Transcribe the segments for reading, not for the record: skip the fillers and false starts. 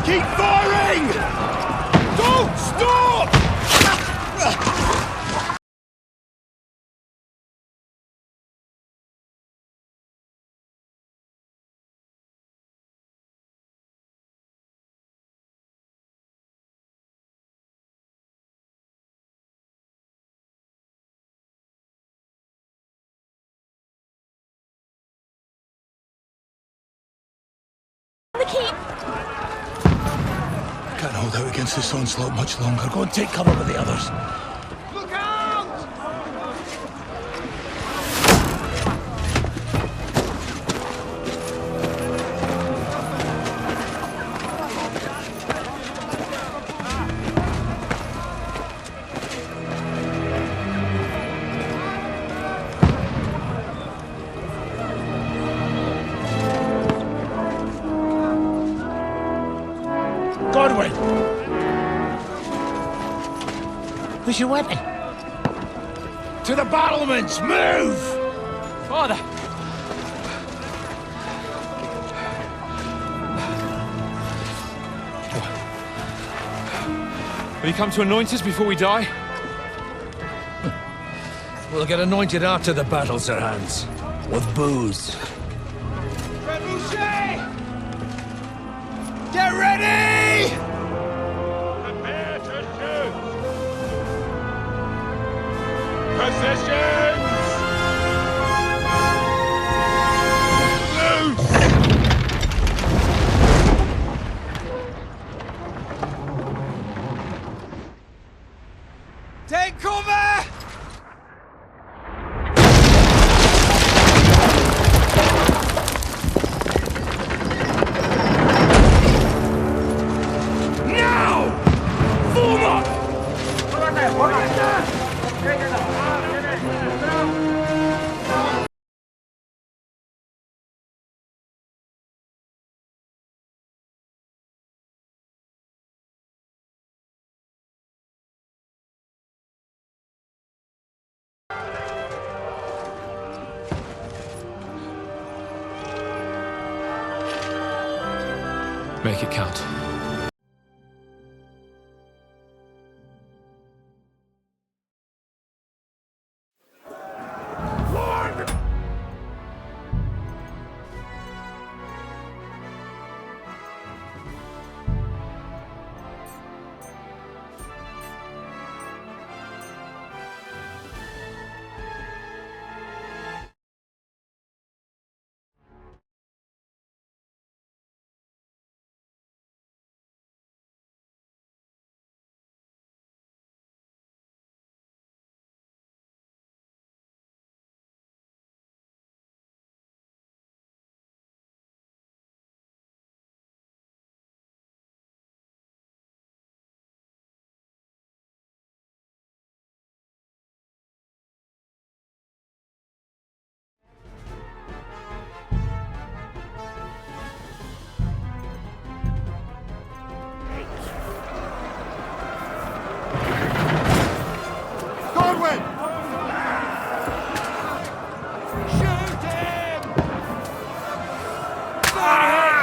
Keep firing! Don't stop! The keep! Can't hold out against this onslaught much longer. Go and take cover with the others. Look out! Godwin! Where's your weapon? To the battlements! Move! Father! Will you come to anoint us before we die? We'll get anointed after the battle, Sir Hans. With booze. Trebuchet! Get ready! Prepare to shoot! Positions! Loose! Take cover! Now! Form up! Make it count. Godwin! Shoot him! Godwin!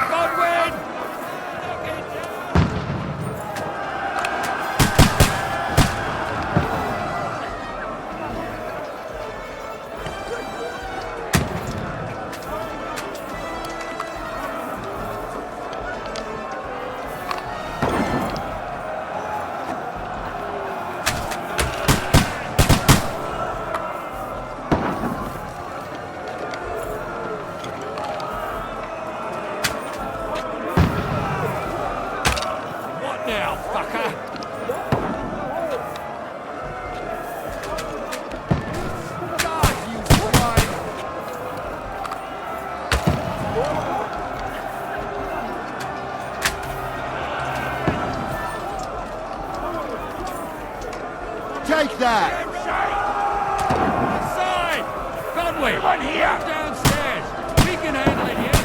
What now, fucker? God, you swine! Take that! Inside! Conway! One here! Downstairs! We can handle it here!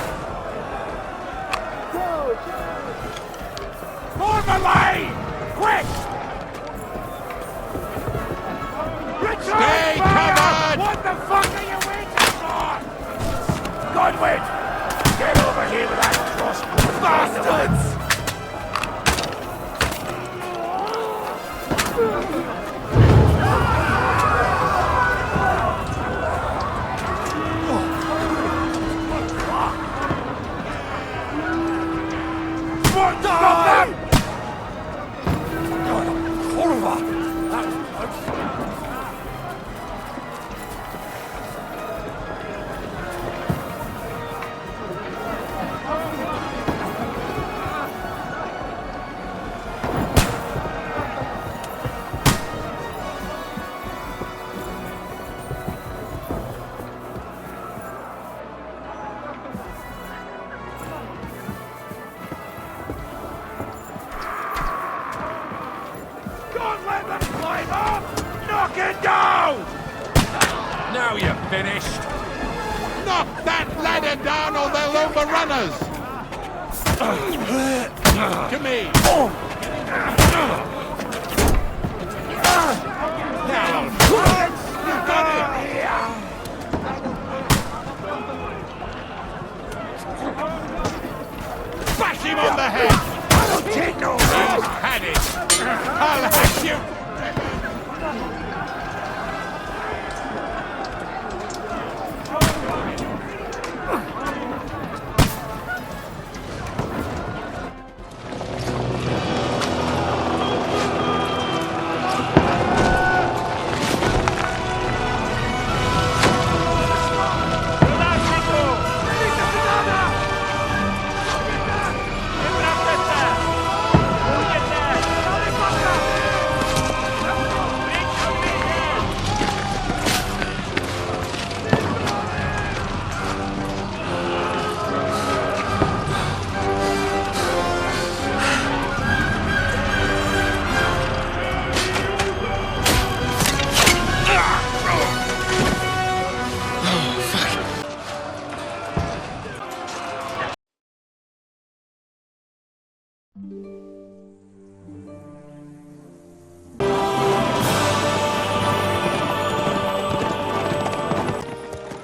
Form a line! Quick! Stay covered! What the fuck are you waiting for? Godwin! Get over here with that crossbow! Bastards! Stop them! Don't let them climb up! Knock it down! Now you're finished. Knock that ladder down or they'll overrun us! To me! Now, you got it! Bash him on the head! I don't take no He's had it! I'll hack you!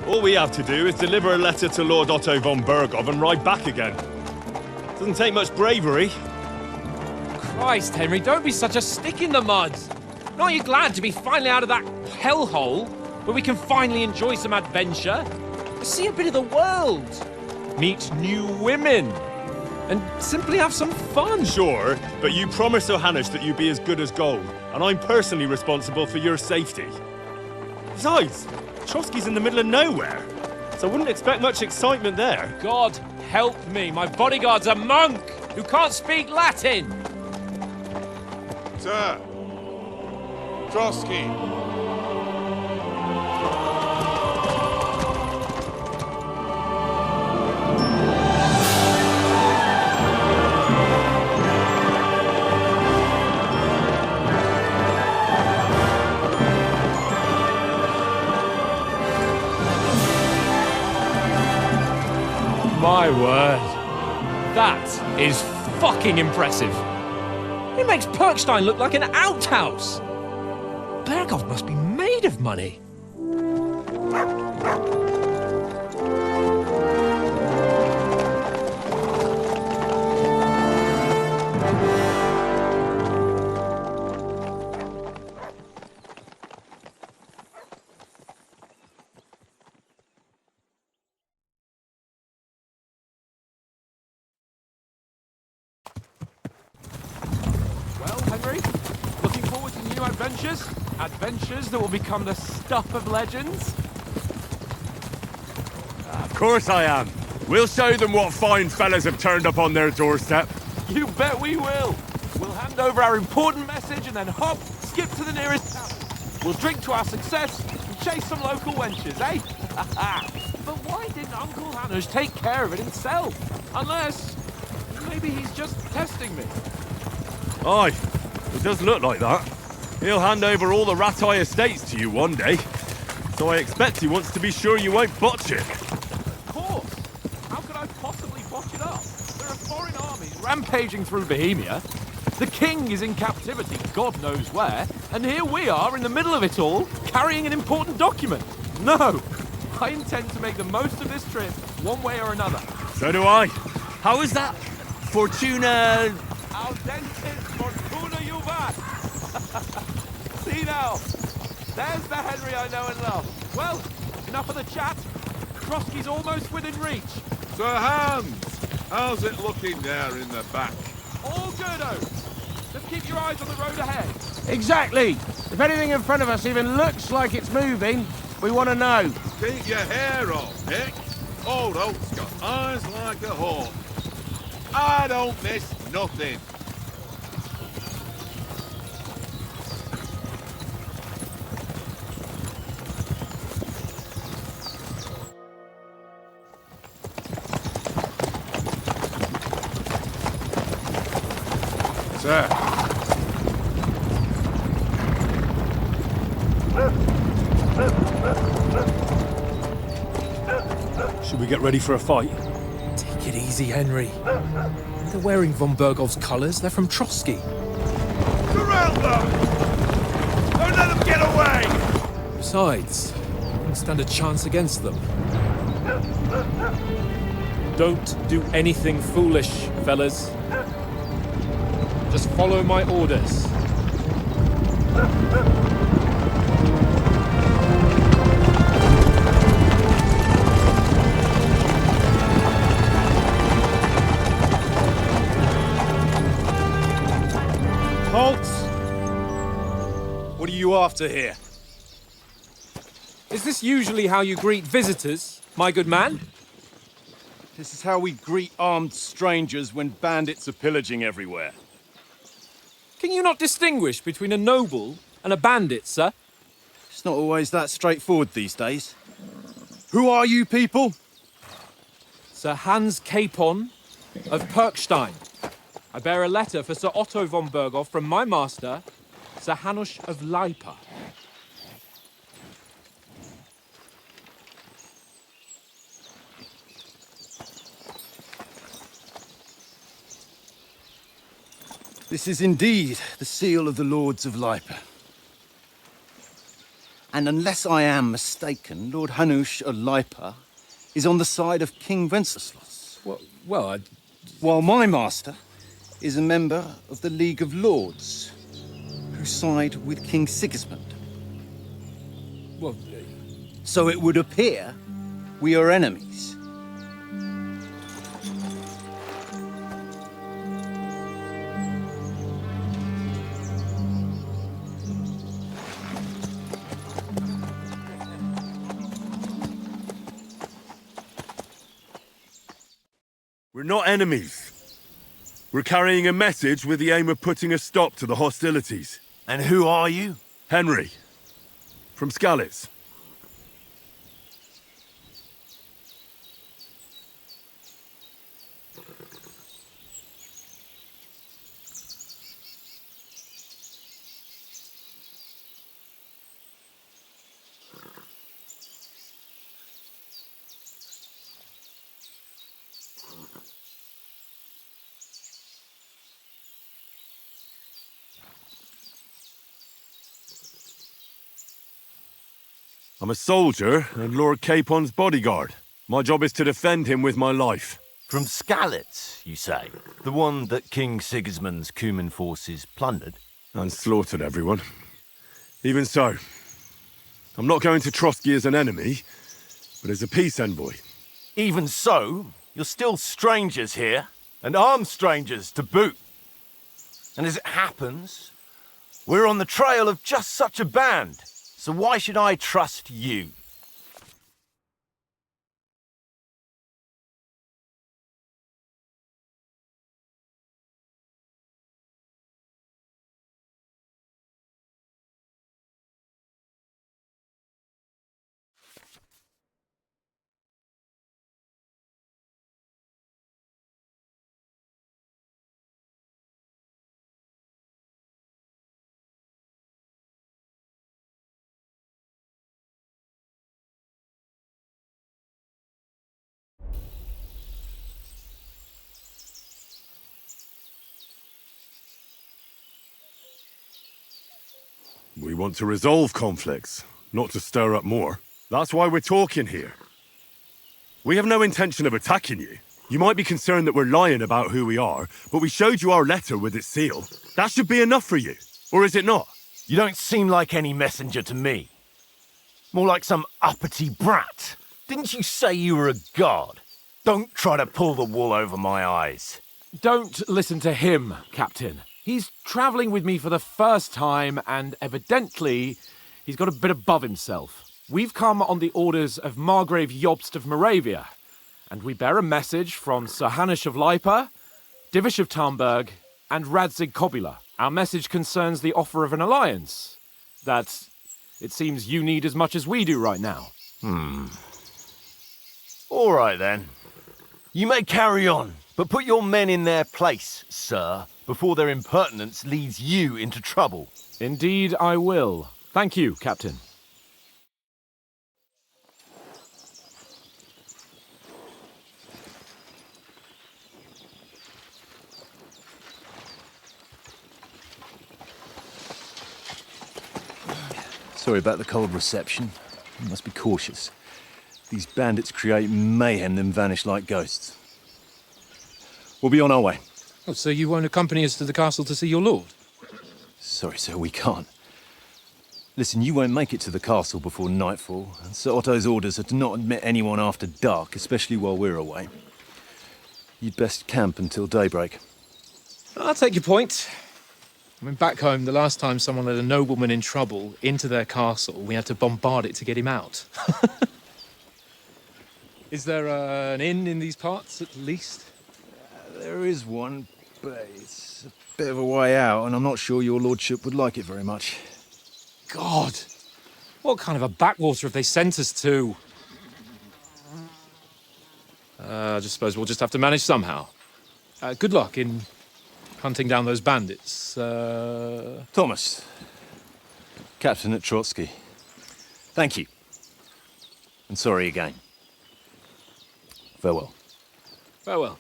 All we have to do is deliver a letter to Lord Otto von Bergov and ride back again. Doesn't take much bravery. Christ, Henry, don't be such a stick in the mud. Aren't you glad to be finally out of that hellhole where we can finally enjoy some adventure? See a bit of the world, meet new women, and simply have some fun. Sure, but you promised Johannes that you'd be as good as gold, and I'm personally responsible for your safety. Besides, Trotsky's in the middle of nowhere, so I wouldn't expect much excitement there. God help me, my bodyguard's a monk who can't speak Latin. Sir! Trotsky! My word. That is fucking impressive. It makes Perkstein look like an outhouse. Bergov must be made of money. Well, Henry, looking forward to new adventures? Adventures that will become the stuff of legends? Of course I am. We'll show them what fine fellas have turned up on their doorstep. You bet we will. We'll hand over our important message and then hop, skip to the nearest town. We'll drink to our success and chase some local wenches, eh? But why didn't Uncle Hanush take care of it himself? Unless, maybe he's just testing me. Aye, it does look like that. He'll hand over all the Ratai estates to you one day. So I expect he wants to be sure you won't botch it. Of course. How could I possibly botch it up? There are foreign armies rampaging through Bohemia. The king is in captivity, God knows where. And here we are in the middle of it all, carrying an important document. No, I intend to make the most of this trip, one way or another. So do I. How is that? Fortuna... Audentis fortuna juvat. See now, there's the Henry I know and love. Well, enough of the chat. Trotsky's almost within reach. Sir Hans! How's it looking there in the back? All good, Oates. Just keep your eyes on the road ahead. Exactly. If anything in front of us even looks like it's moving, we want to know. Keep your hair on, Nick. Old Oak's got eyes like a hawk. I don't miss nothing. Sir. Should we get ready for a fight? Take it easy, Henry. They're wearing von Bergov's colours. They're from Trotsky. Surround them! Don't let them get away! Besides, we wouldn't stand a chance against them. Don't do anything foolish, fellas. Just follow my orders. Halt! What are you after here? Is this usually how you greet visitors, my good man? This is how we greet armed strangers when bandits are pillaging everywhere. Can you not distinguish between a noble and a bandit, sir? It's not always that straightforward these days. Who are you people? Sir Hans Capon of Perkstein. I bear a letter for Sir Otto von Berghoff from my master, Sir Hanush of Lipa. This is indeed the seal of the Lords of Lipa. And unless I am mistaken, Lord Hanush of Lipa is on the side of King Wenceslas. Well, While my master is a member of the League of Lords, who side with King Sigismund. well, So it would appear we are enemies. We're not enemies. We're carrying a message with the aim of putting a stop to the hostilities. And who are you? Henry, from Skalnicy. I'm a soldier and Lord Capon's bodyguard. My job is to defend him with my life. From Skalnicy, you say? The one that King Sigismund's Cuman forces plundered? And slaughtered everyone. Even so, I'm not going to Trotsky as an enemy, but as a peace envoy. Even so, you're still strangers here, and armed strangers to boot. And as it happens, we're on the trail of just such a band. So why should I trust you? We want to resolve conflicts, not to stir up more. That's why we're talking here. We have no intention of attacking you. You might be concerned that we're lying about who we are, but we showed you our letter with its seal. That should be enough for you, or is it not? You don't seem like any messenger to me. More like some uppity brat. Didn't you say you were a god? Don't try to pull the wool over my eyes. Don't listen to him, Captain. He's travelling with me for the first time, and evidently he's got a bit above himself. We've come on the orders of Margrave Jobst of Moravia, and we bear a message from Sir Hanush of Lipa, Divish of Tarnberg, and Radzig Kobula. Our message concerns the offer of an alliance that it seems you need as much as we do right now. All right, then. You may carry on, but put your men in their place, sir, before their impertinence leads you into trouble. Indeed, I will. Thank you, Captain. Sorry about the cold reception. You must be cautious. These bandits create mayhem, then vanish like ghosts. We'll be on our way. Oh, so you won't accompany us to the castle to see your lord? Sorry, sir, we can't. Listen, you won't make it to the castle before nightfall, and Sir Otto's orders are to not admit anyone after dark, especially while we're away. You'd best camp until daybreak. I'll take your point. I mean, back home, the last time someone let a nobleman in trouble into their castle, we had to bombard it to get him out. Is there an inn in these parts, at least? There is one, but it's a bit of a way out, and I'm not sure your lordship would like it very much. God! What kind of a backwater have they sent us to? I just suppose we'll just have to manage somehow. Good luck in hunting down those bandits. Thomas, Captain at Trotsky. Thank you. And sorry again. Farewell. Farewell.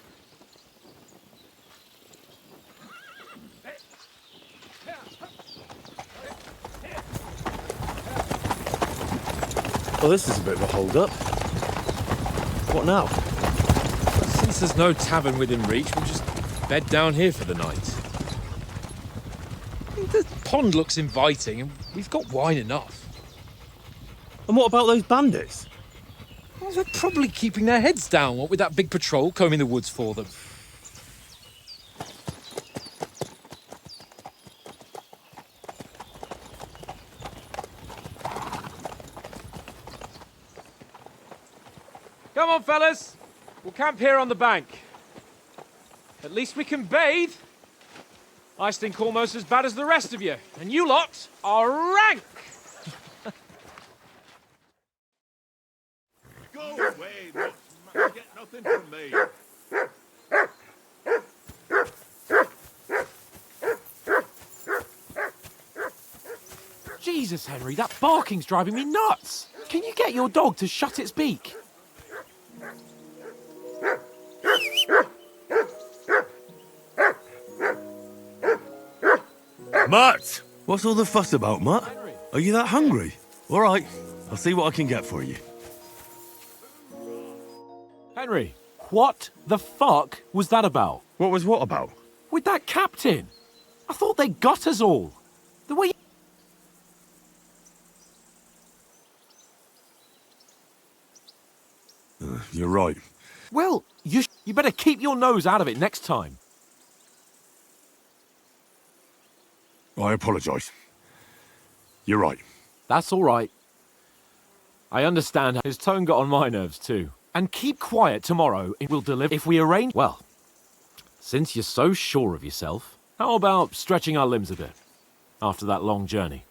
Well, this is a bit of a hold-up. What now? Since there's no tavern within reach, we'll just bed down here for the night. The pond looks inviting, and we've got wine enough. And what about those bandits? Well, they're probably keeping their heads down, what with that big patrol combing the woods for them. Come on, fellas. We'll camp here on the bank. At least we can bathe. I stink almost as bad as the rest of you, and you lot are rank. Go away, Dutchman. You get nothing from me. Jesus, Henry, that barking's driving me nuts. Can you get your dog to shut its beak? Mutt! What's all the fuss about, Mutt? Are you that hungry? All right, I'll see what I can get for you. Henry, what the fuck was that about? What was what about? With that captain. I thought they got us all. The way You're right. Well, you better keep your nose out of it next time. I apologise. You're right. That's all right. I understand his tone got on my nerves too. And keep quiet tomorrow. It will deliver if we arrange. Well, since you're so sure of yourself, how about stretching our limbs a bit after that long journey?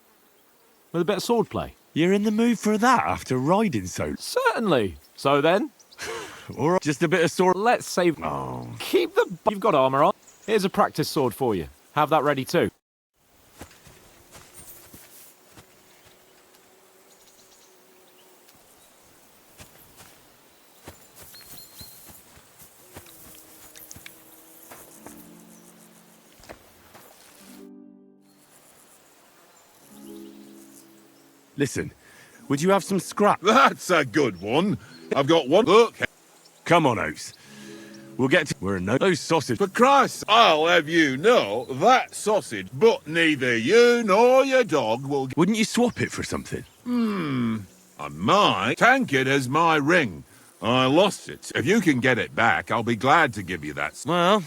With a bit of swordplay. You're in the mood for that after riding so... Certainly. So then, All right, just a bit of sword... let's save... Oh. Keep the... You've got armour on. Here's a practice sword for you. Have that ready too. Listen, would you have some scrap? That's a good one. I've got one. Look. Come on, Oates. We'll get to... We're no sausage. For Christ, I'll have you know that sausage, but neither you nor your dog will... Wouldn't you swap it for something? I might. Tankard has my ring. I lost it. If you can get it back, I'll be glad to give you that. Well,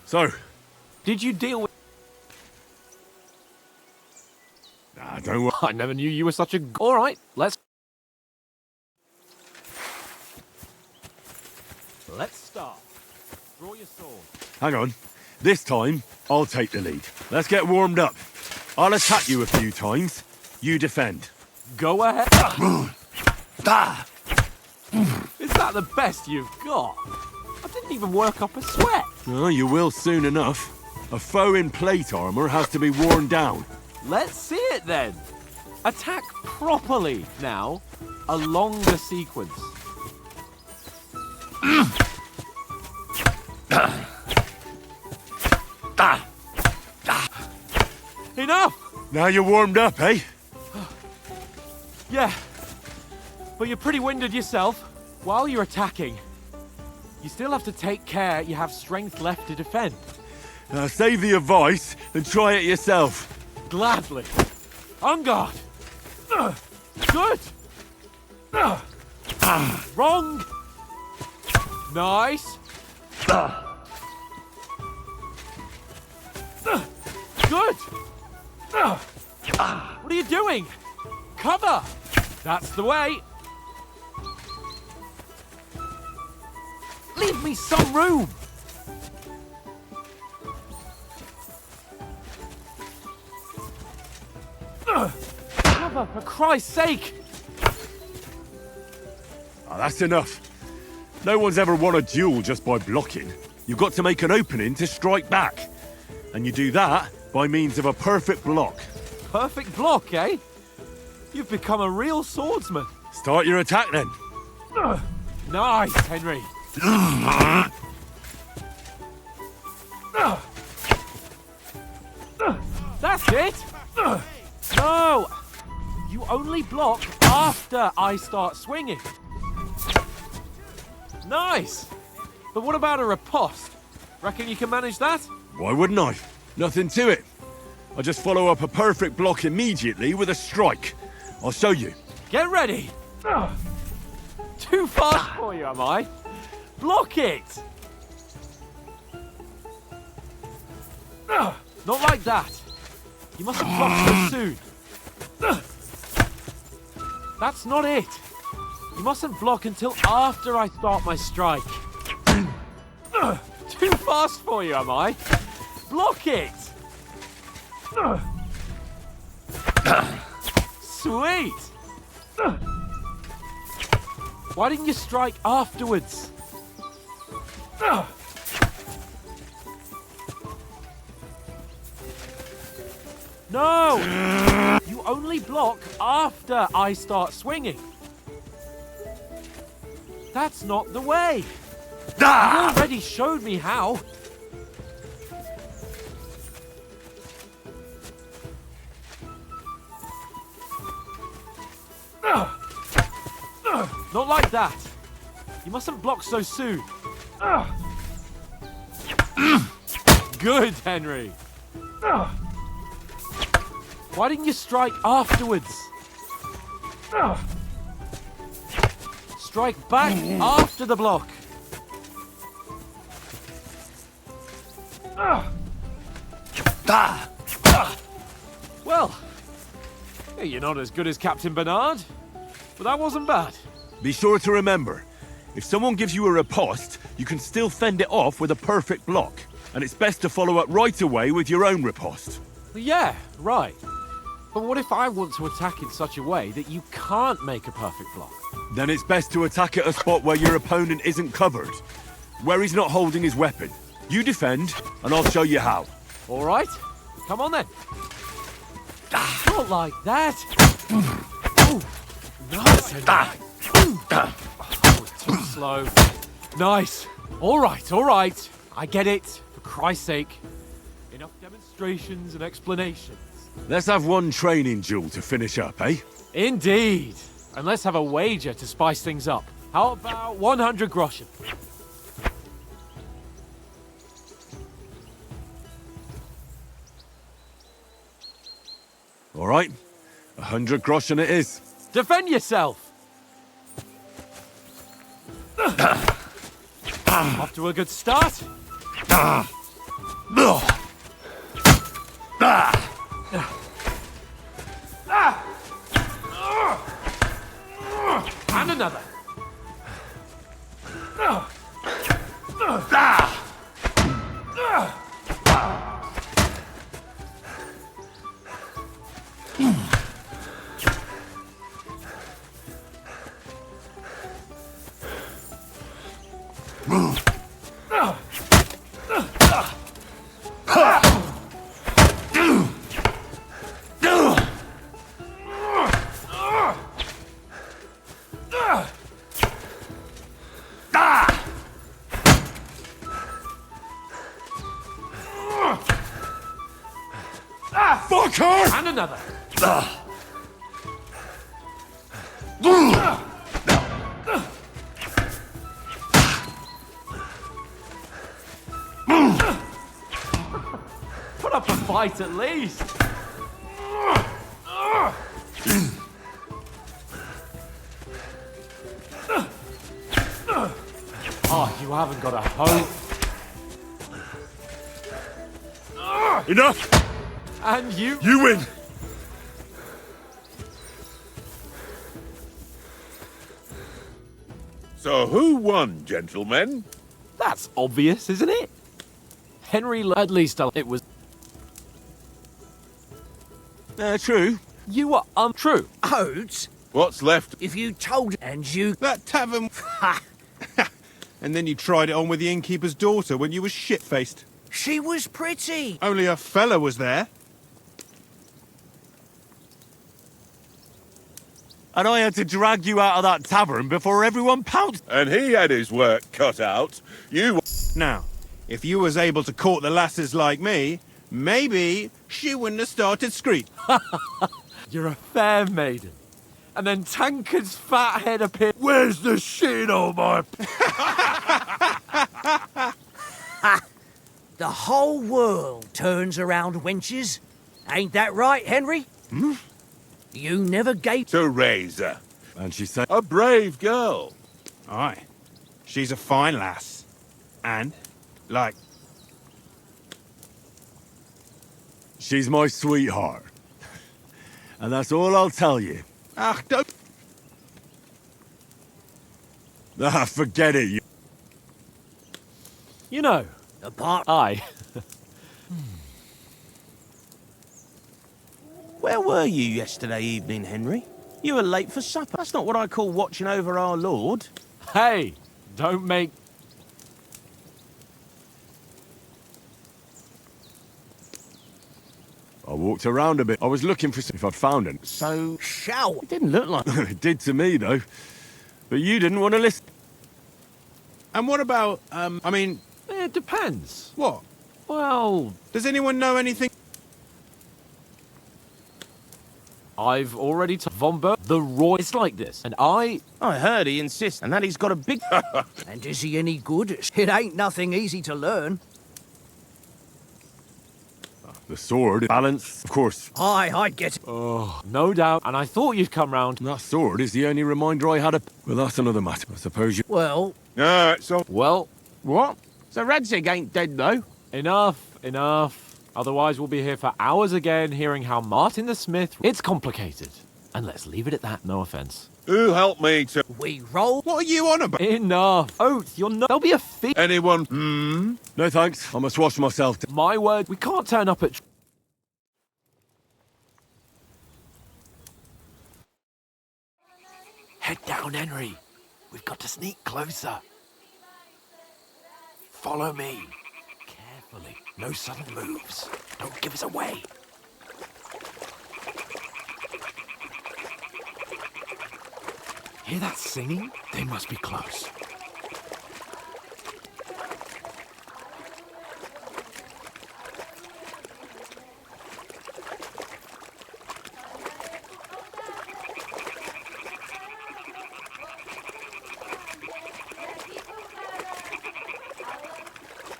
so, Did you deal with... nah, don't worry. I never knew you were such a... All right, let's start. Draw your sword. Hang on. This time, I'll take the lead. Let's get warmed up. I'll attack you a few times. You defend. Go ahead. Is that the best you've got? I didn't even work up a sweat. Oh, you will soon enough. A foe in plate armor has to be worn down. Let's see it then. Attack properly now. A longer sequence. Enough! Now you're warmed up, eh? Yeah. But you're pretty winded yourself. While you're attacking, you still have to take care you have strength left to defend. Save the advice and try it yourself. Gladly. On guard. Good. Wrong. Nice. Good. What are you doing? Cover. That's the way. Leave me some room. Cover, for Christ's sake. That's enough. No one's ever won a duel just by blocking. You've got to make an opening to strike back. And you do that by means of a perfect block. Perfect block, eh? You've become a real swordsman. Start your attack then. Nice, Henry. That's it. No, you only block after I start swinging. Nice. But what about a riposte? Reckon you can manage that? Why wouldn't I? Nothing to it. I just follow up a perfect block immediately with a strike. I'll show you. Get ready. Too fast for you, am I? Block it. Not like that. You mustn't block so soon. That's not it. You mustn't block until after I start my strike. Too fast for you, am I? Block it. sweet! Why didn't you strike afterwards? No! You only block after I start swinging. That's not the way. You already showed me how. Not like that. You mustn't block so soon. Good, Henry. Why didn't you strike afterwards? Strike back after the block. Well, you're not as good as Captain Bernard, but that wasn't bad. Be sure to remember, if someone gives you a riposte, you can still fend it off with a perfect block. And it's best to follow up right away with your own riposte. Yeah, right. But what if I want to attack in such a way that you can't make a perfect block? Then it's best to attack at a spot where your opponent isn't covered, where he's not holding his weapon. You defend, and I'll show you how. All right, come on then. Not like that. Oh, nice. Oh, too slow. Nice. All right. I get it. For Christ's sake. Enough demonstrations and explanations. Let's have one training duel to finish up, eh? Indeed. And let's have a wager to spice things up. How about 100 groschen? All right, 100 groschen it is. Defend yourself! Off to a good start. And another. Fucker! And another. Put up a fight at least. Oh, you haven't got a hope. Enough! And you... You win! So who won, gentlemen? That's obvious, isn't it? Henry, at least it was... True. You were untrue. Oates, What's left? if you told and you... That tavern... And then you tried it on with the innkeeper's daughter when you were shit-faced. She was pretty. Only a fella was there. And I had to drag you out of that tavern before everyone pounced. And he had his work cut out. You... Now, if you was able to court the lasses like me, maybe she wouldn't have started screech. You're a fair maiden. And then Tankard's fat head appeared. Where's the shit on my... The whole world turns around wenches. Ain't that right, Henry? Hmm? You never gave... To Razor. And she said, A brave girl. Aye. She's a fine lass. And, like... she's my sweetheart. And that's all I'll tell you. Ah, don't... Ah, forget it, you... You know, Apart... I... Where were you yesterday evening, Henry? You were late for supper. That's not what I call watching over our Lord. Hey, don't make... I walked around a bit. I was looking for if I'd found it. So, shout. It didn't look like... It did to me, though. But you didn't want to listen. And what about, I mean... It depends. What? Well... Does anyone know anything? I've already told Von Berg the Roy's like this, and I heard he insists, and that he's got a big... And is he any good? It ain't nothing easy to learn. The sword, balance, of course. Aye, I get it. Oh, no doubt. And I thought you'd come round. That sword is the only reminder I had of... Well, that's another matter. I suppose you... Well... so... Well... What? So Radzig ain't dead, though? Enough. Otherwise we'll be here for hours again, hearing how Martin the Smith... It's complicated. And let's leave it at that, no offence. Who helped me to... We roll... What are you on about? Enough. Oath, you're not... There'll be a fee... Anyone? No thanks. I must wash myself. My word, we can't turn up at... Head down, Henry. We've got to sneak closer. Follow me. Carefully. No sudden moves. Don't give us away. Hear that singing? They must be close.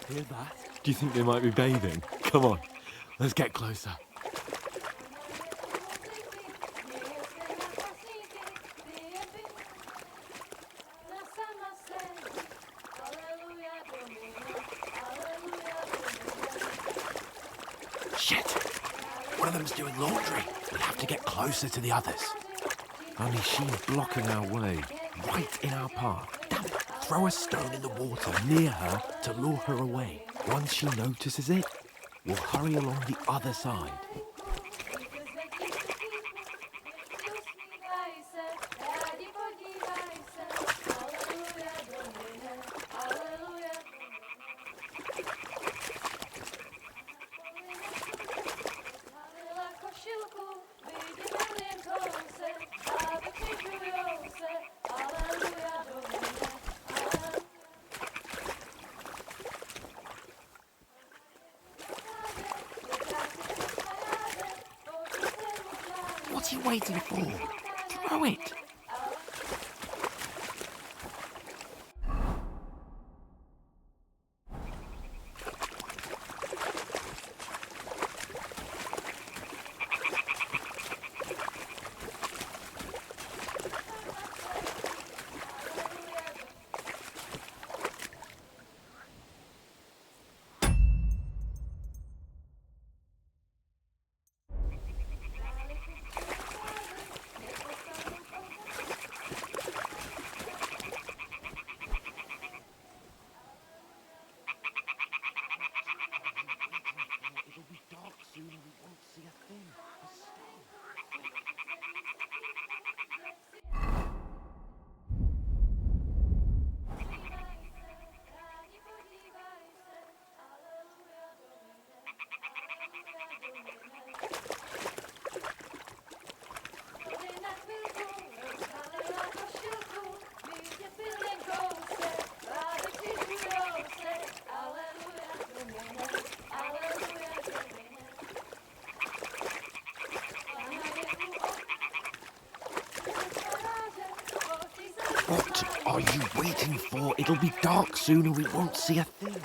Hear that? Do you think they might be bathing? Come on, let's get closer. Shit! One of them's doing laundry. We'll have to get closer to the others. Only she's blocking our way, right in our path. Damn it! Throw a stone in the water near her to lure her away. Once she notices it, we'll hurry along the other side. What's he waiting for? Throw it! What are you waiting for? It'll be dark soon and we won't see a thing.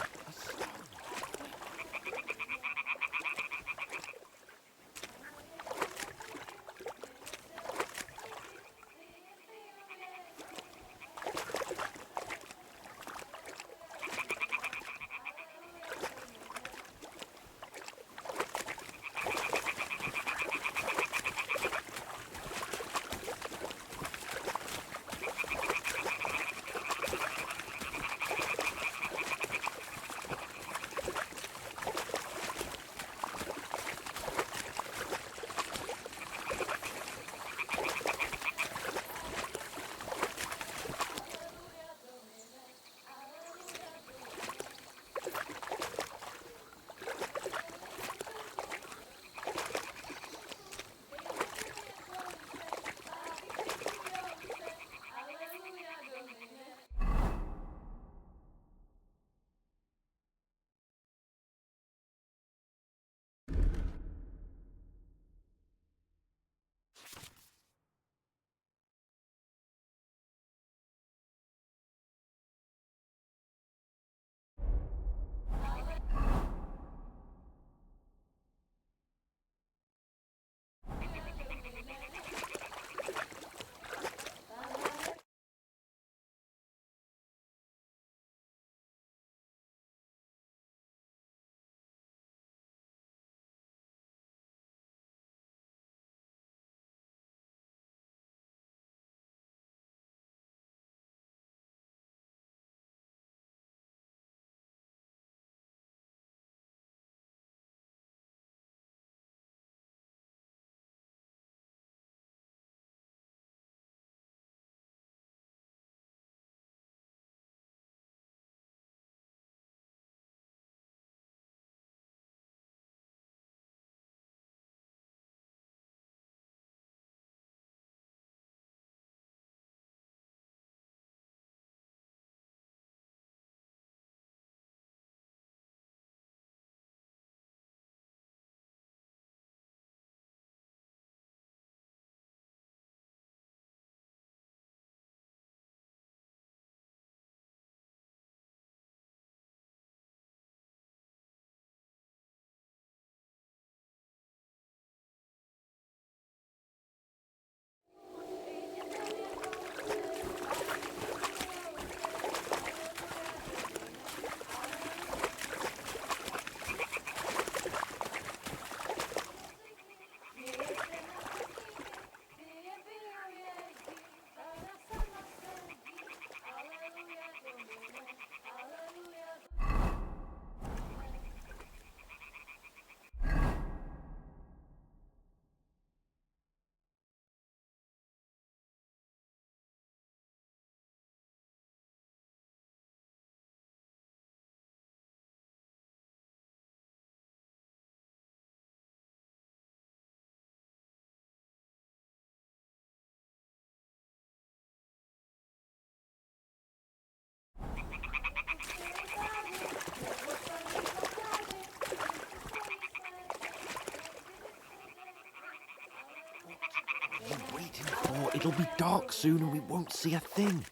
It'll be dark soon and we won't see a thing.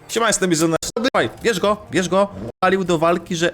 Siema, jestem Bizona. Dawaj, bierz go. Palił do walki, że...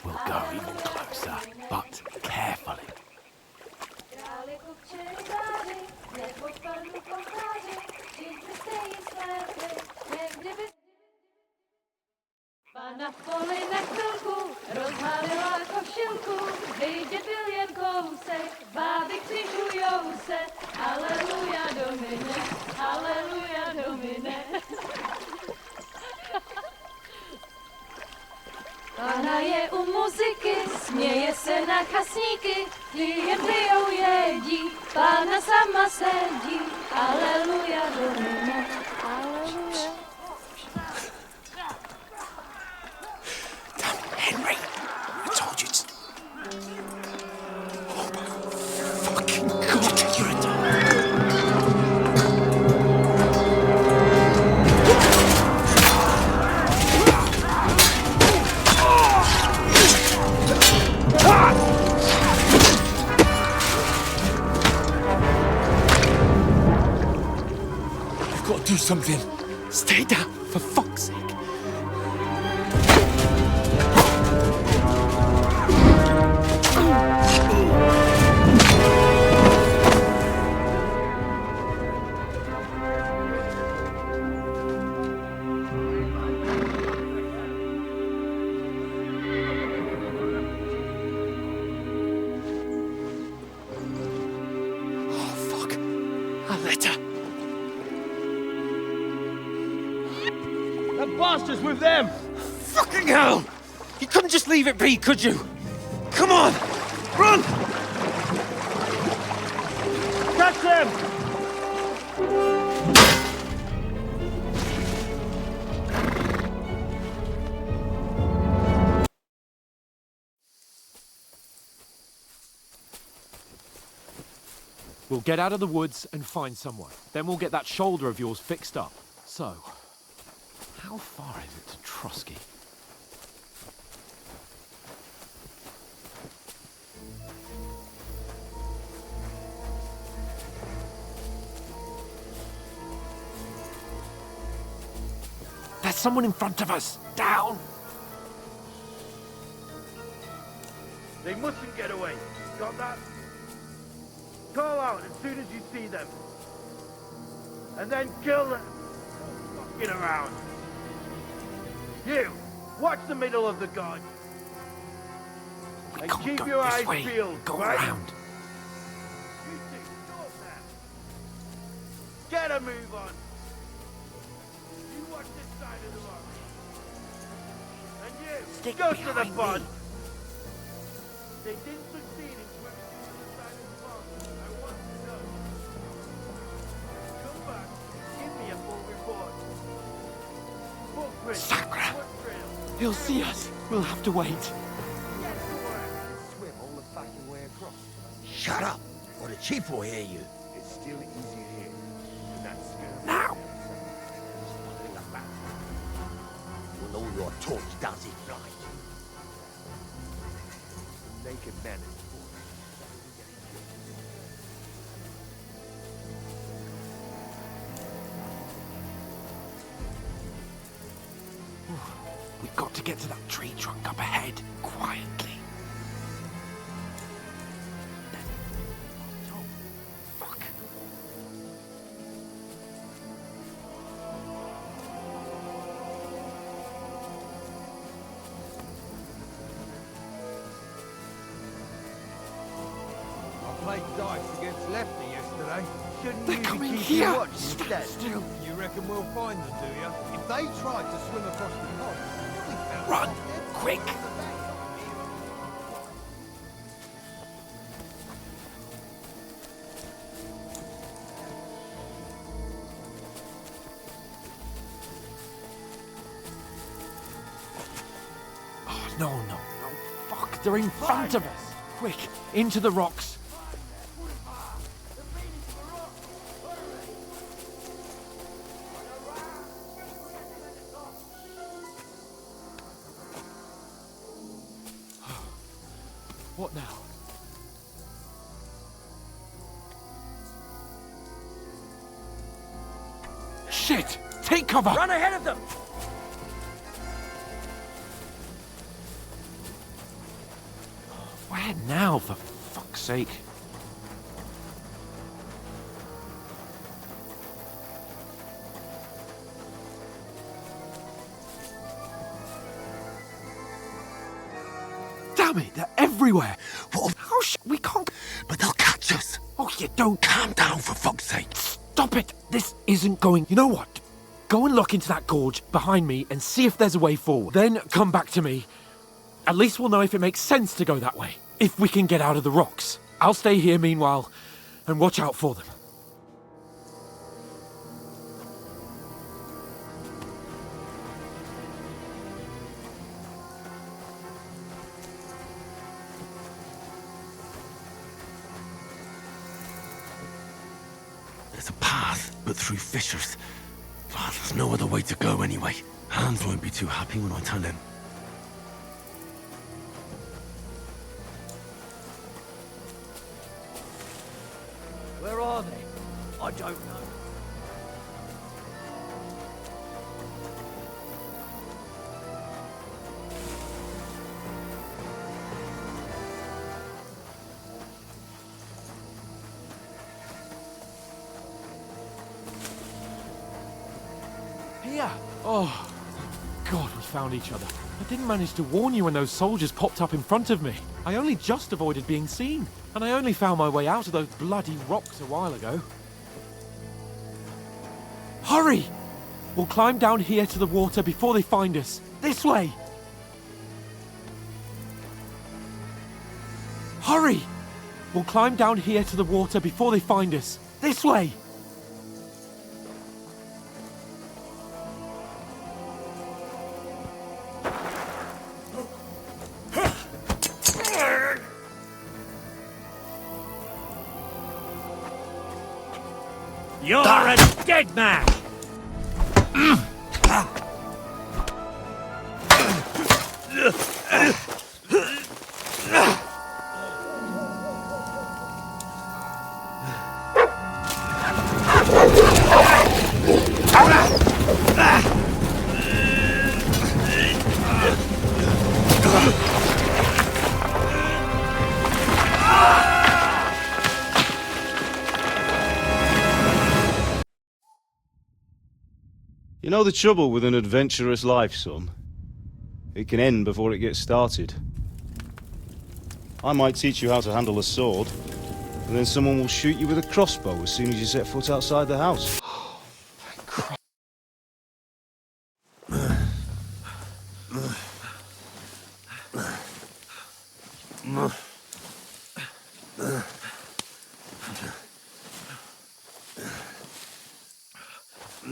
We'll go even closer, but carefully. Pana v poli na chvilku rozhádela košilku, vyjde byl jen kousek, báby křižujou se, aleluja Domine, aleluja Domine. Pana je u muziky, směje se na chasníky, klienty ją jedí, Pána sama sedí, aleluja Domine, aleluja. Henry, I told you to... Oh my fucking God, you're a dog. You've got to do something. Stay down, for fuck's sake. letter. The bastard's with them! Fucking hell! You couldn't just leave it be, could you? Come on! Run! Catch them! We'll get out of the woods and find someone. Then we'll get that shoulder of yours fixed up. So, how far is it to Trotsky? There's someone in front of us! Down! They mustn't get away. Got that? Call out as soon as you see them. And then kill them. Don't fucking around. You, watch the middle of the gorge. And keep your eyes peeled. Go right? around. You two, go up there. Get a move on. You watch this side of the rock. And you, go to the pond. They didn't succeed in swimming to the side of the pond. I want to know. Come back, give me a full report. Footprints, Sacra! foottrail. He'll see us. We'll have to wait. Get to work. Swim all the fucking way across. Shut up, or the chief will hear you. It's still easier here. And that's good. Now! Well, all your torch does it right. Naked men and We've got to get to that tree trunk up ahead, quietly. Oh, fuck. I played dice against Lefty yesterday. Shouldn't They're you coming be keeping here. watch Stand instead? still. You reckon we'll find them, do you? If they tried to swim across the pond, you'll be found Run! out dead. Quick! Oh, no. Fuck, they're in front of us. Quick, into the rocks. What now? Shit! Take cover! Run ahead of them! Where now, for fuck's sake? Damn it, they're everywhere! What? How we can't... But they'll catch us. Oh, you don't... Calm down, for fuck's sake. Stop it! This isn't going... You know what? Go and look into that gorge behind me and see if there's a way forward. Then come back to me. At least we'll know if it makes sense to go that way. If we can get out of the rocks. I'll stay here meanwhile and watch out for them. There's a path, but through fissures. Oh, there's no other way to go anyway. Hans won't be too happy when I tell him. Where are they? I don't know. Here! Oh, God, we found each other. I didn't manage to warn you when those soldiers popped up in front of me. I only just avoided being seen. And I only found my way out of those bloody rocks a while ago. Hurry! We'll climb down here to the water before they find us. This way! Hurry! We'll climb down here to the water before they find us. This way! You're a dead man! You know the trouble with an adventurous life, son? It can end before it gets started. I might teach you how to handle a sword, and then someone will shoot you with a crossbow as soon as you set foot outside the house.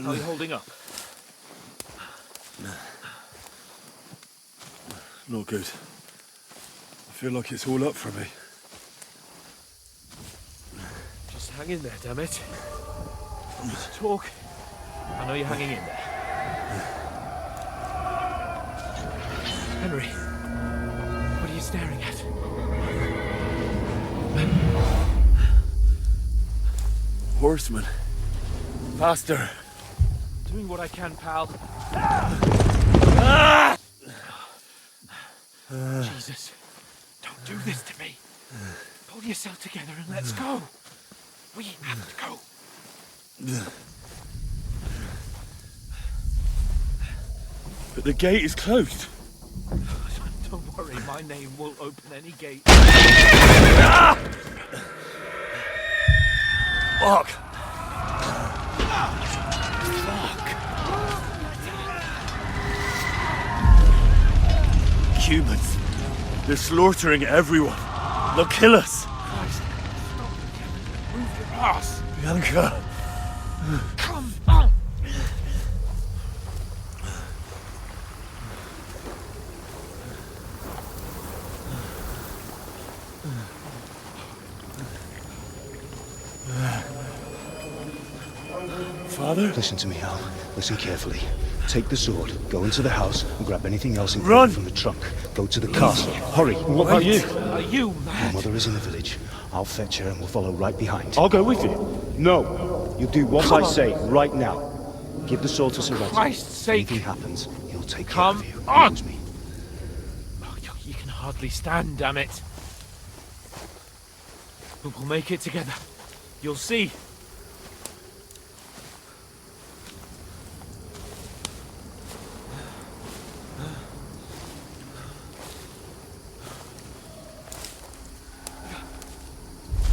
How are you holding up? Not good. I feel like it's all up for me. Just hang in there, damn it. Just talk. I know you're hanging in there. Henry, what are you staring at? Horseman. Faster. Doing what I can, pal. Jesus, don't do this to me. Pull yourself together and let's go. We have to go. But the gate is closed. Don't worry, my name will open any gate. Fuck. Humans. They're slaughtering everyone. They'll kill us. Move your ass. Bianca. Come on. Father? Listen to me, Hal. Listen carefully. Take the sword, go into the house, and grab anything else Run! from the trunk. Go to the castle. Hurry. What about you? Are you mad? Your mother is in the village. I'll fetch her and we'll follow right behind. I'll go with you. No. You do what I say right now. Give the sword to Sir Rycerzem. Christ's sake. If anything happens, he'll take Come care of you. on. Use me. Oh, you can hardly stand, damn it. But we'll make it together. You'll see.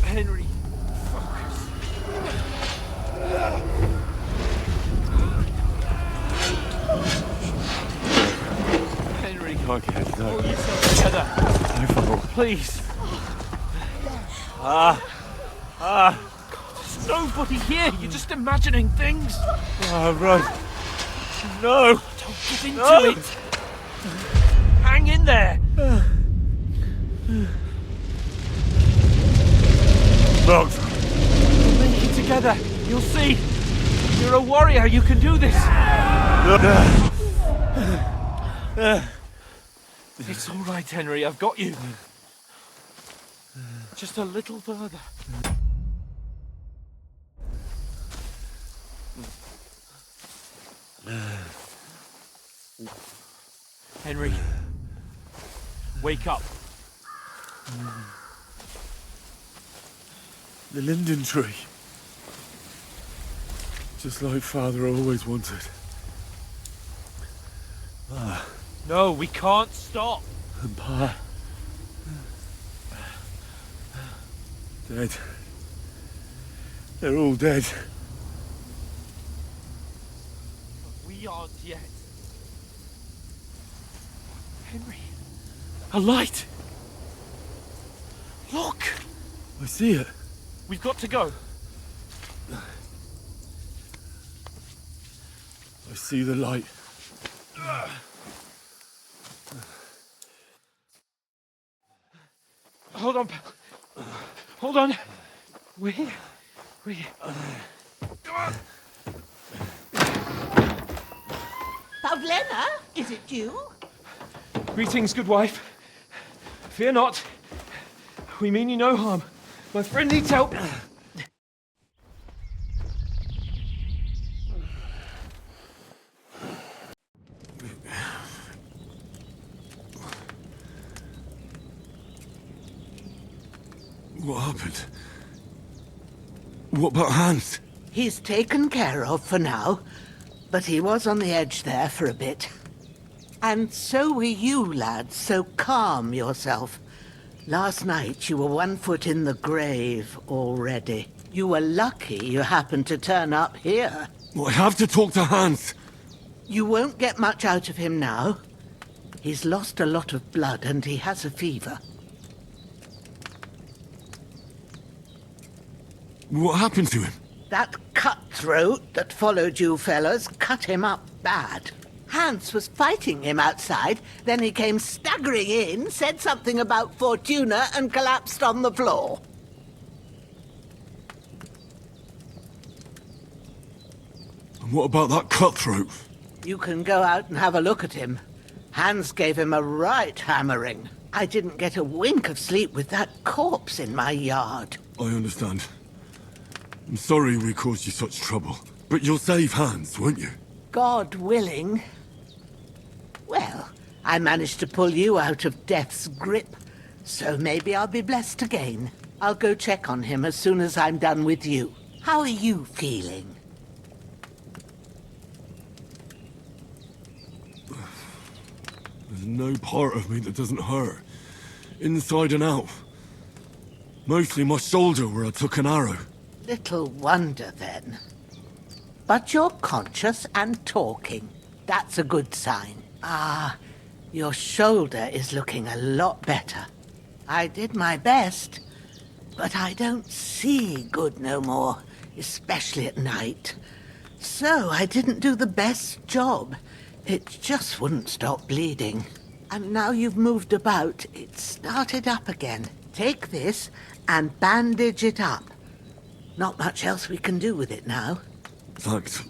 Henry, focus. Henry, Can't get it pull out. yourself together. Please. There's nobody here. You're just imagining things. Run. No. Don't give into it. Hang in there. Look. We'll make it together. You'll see. You're a warrior. You can do this. It's all right, Henry. I've got you. Just a little further. Henry, wake up. The linden tree. Just like Father always wanted. No, we can't stop. And Pa. Dead. They're all dead. Not yet. Henry, a light! Look! I see it. We've got to go. I see the light. Hold on, pal. Hold on. We're here. We're here. Come on. Pavlena, is it you? Greetings, good wife. Fear not. We mean you no harm. My friend needs help. What happened? What about Hans? He's taken care of for now, but he was on the edge there for a bit. And so were you, lad, so calm yourself. Last night you were 1 foot in the grave already. You were lucky you happened to turn up here. Well, I have to talk to Hans. You won't get much out of him now. He's lost a lot of blood and he has a fever. What happened to him? That cutthroat that followed you fellas cut him up bad. Hans was fighting him outside, then he came staggering in, said something about Fortuna, and collapsed on the floor. And what about that cutthroat? You can go out and have a look at him. Hans gave him a right hammering. I didn't get a wink of sleep with that corpse in my yard. I understand. I'm sorry we caused you such trouble. But you'll save Hans, won't you? God willing. Well, I managed to pull you out of death's grip, so maybe I'll be blessed again. I'll go check on him as soon as I'm done with you. How are you feeling? There's no part of me that doesn't hurt. Inside and out. Mostly my shoulder where I took an arrow. Little wonder then. But you're conscious and talking. That's a good sign. Ah, your shoulder is looking a lot better. I did my best, but I don't see good no more, especially at night. So I didn't do the best job. It just wouldn't stop bleeding. And now you've moved about, it started up again. Take this and bandage it up. Not much else we can do with it now. Thanks.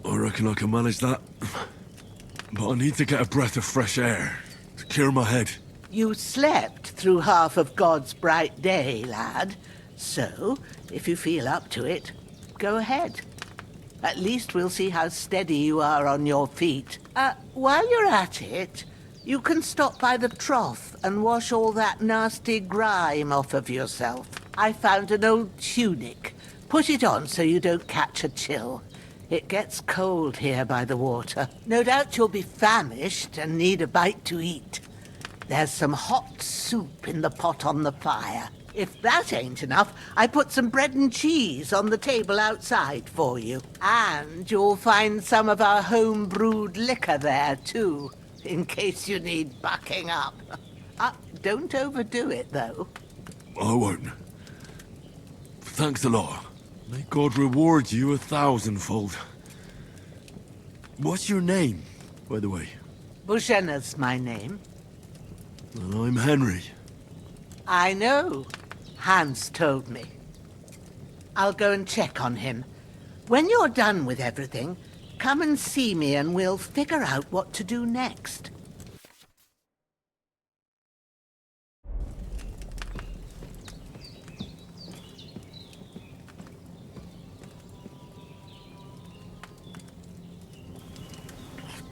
I reckon I can manage that. But I need to get a breath of fresh air to clear my head. You slept through half of God's bright day, lad. So, if you feel up to it, go ahead. At least we'll see how steady you are on your feet. While you're at it, you can stop by the trough and wash all that nasty grime off of yourself. I found an old tunic. Put it on so you don't catch a chill. It gets cold here by the water. No doubt you'll be famished and need a bite to eat. There's some hot soup in the pot on the fire. If that ain't enough, I put some bread and cheese on the table outside for you. And you'll find some of our home-brewed liquor there, too, in case you need bucking up. Don't overdo it, though. I won't. Thanks a lot. May God reward you 1,000-fold. What's your name, by the way? Bushena's my name. And I'm Henry. I know. Hans told me. I'll go and check on him. When you're done with everything, come and see me and we'll figure out what to do next.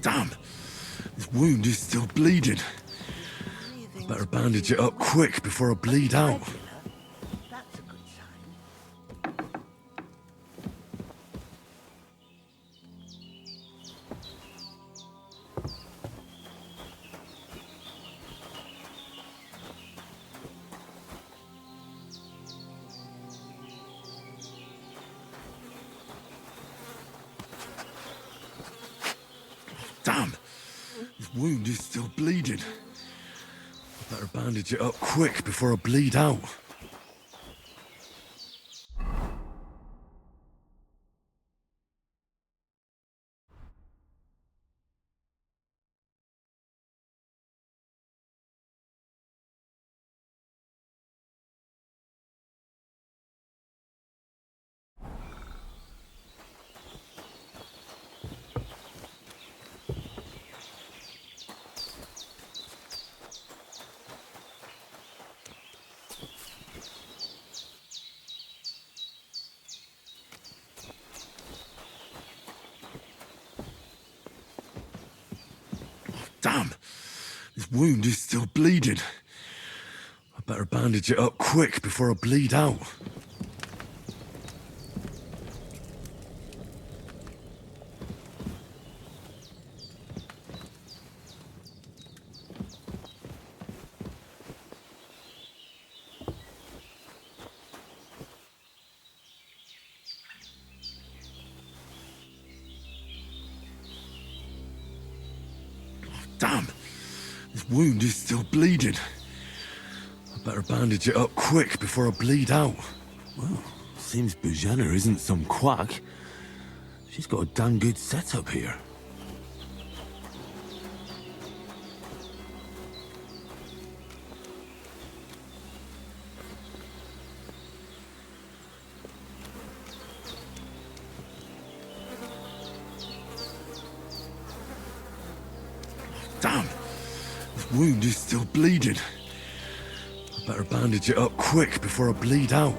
Damn! This wound is still bleeding. Better bandage it up quick before I bleed out. That's a good sign. wound is still bleeding. I better bandage it up quick before I bleed out. Damn! This wound is still bleeding. I better bandage it up quick before I bleed out. Damn! This wound is still bleeding. I better bandage it up quick before I bleed out. Well, seems Bujana isn't some quack. She's got a damn good setup here. Damn! This wound is still bleeding. I better bandage it up quick before I bleed out.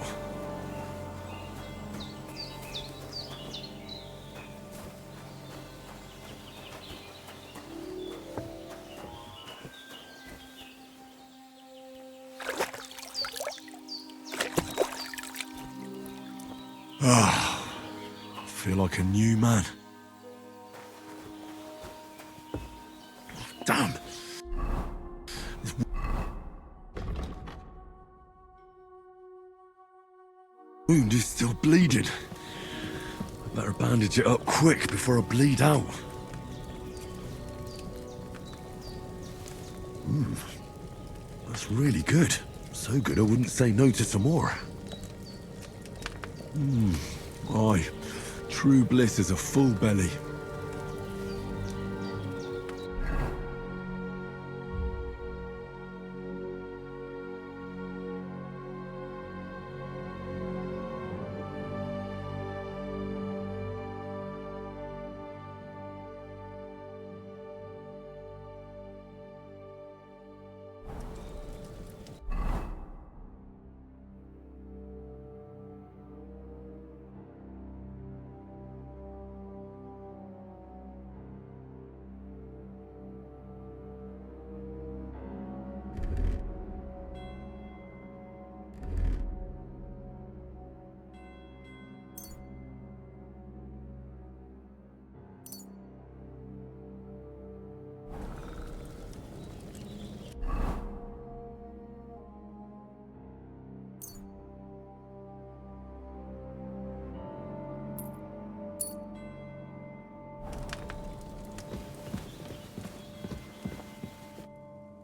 Ah, I feel like a new man. Damn! This wound is still bleeding. I better bandage it up quick before I bleed out. That's really good. So good I wouldn't say no to some more. Aye. True bliss is a full belly.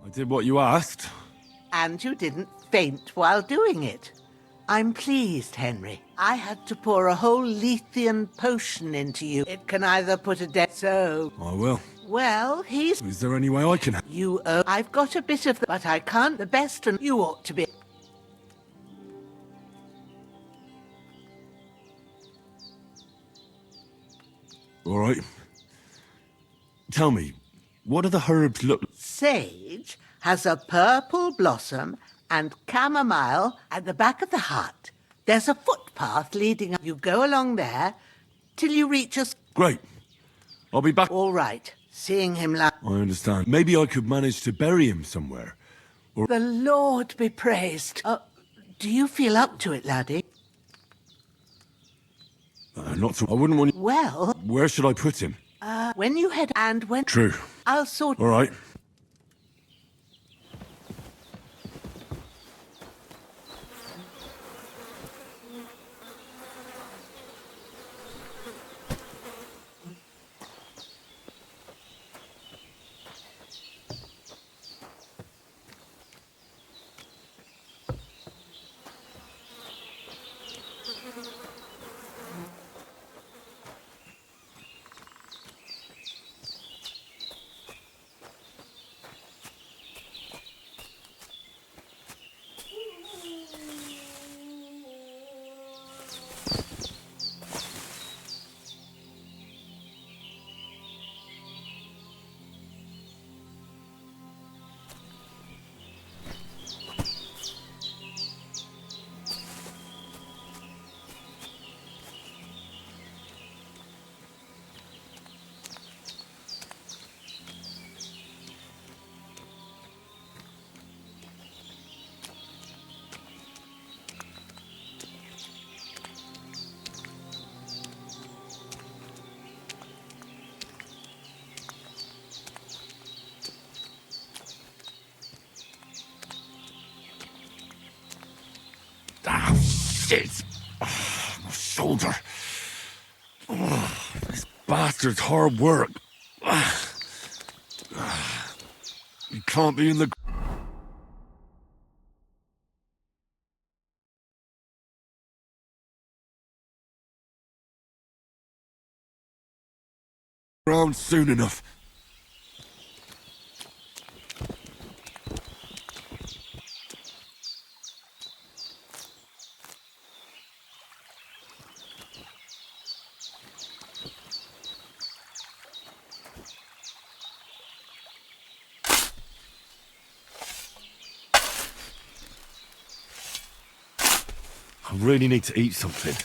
I did what you asked. And you didn't faint while doing it. I'm pleased, Henry. I had to pour a whole Lethean potion into you. It can either put a death so... I will. Well, he's... Is there any way I can... You owe... I've got a bit of the... But I can't the best and you ought to be... All right. Tell me, what do the herbs look like? Sage has a purple blossom and chamomile at the back of the hut. There's a footpath leading up. You go along there till you reach us. Great. I'll be back. All right. Seeing him like... I understand. Maybe I could manage to bury him somewhere. Or... The Lord be praised. Do you feel up to it, laddie? Not so... I wouldn't want... Well... Where should I put him? When you head... And when... True. I'll sort... All right. shit! Oh, my shoulder. Oh, this bastard's hard work. You can't be in the ground soon enough. I really need to eat something.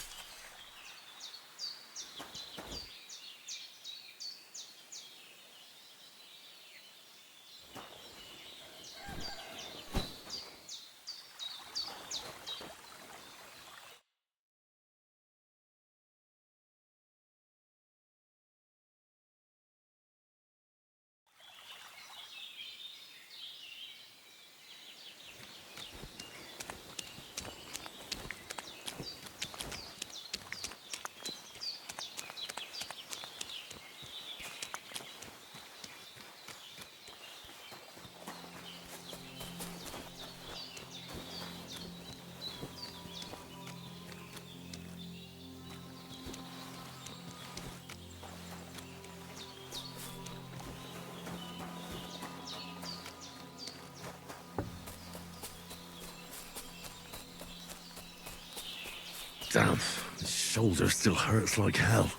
Damn, the shoulder still hurts like hell.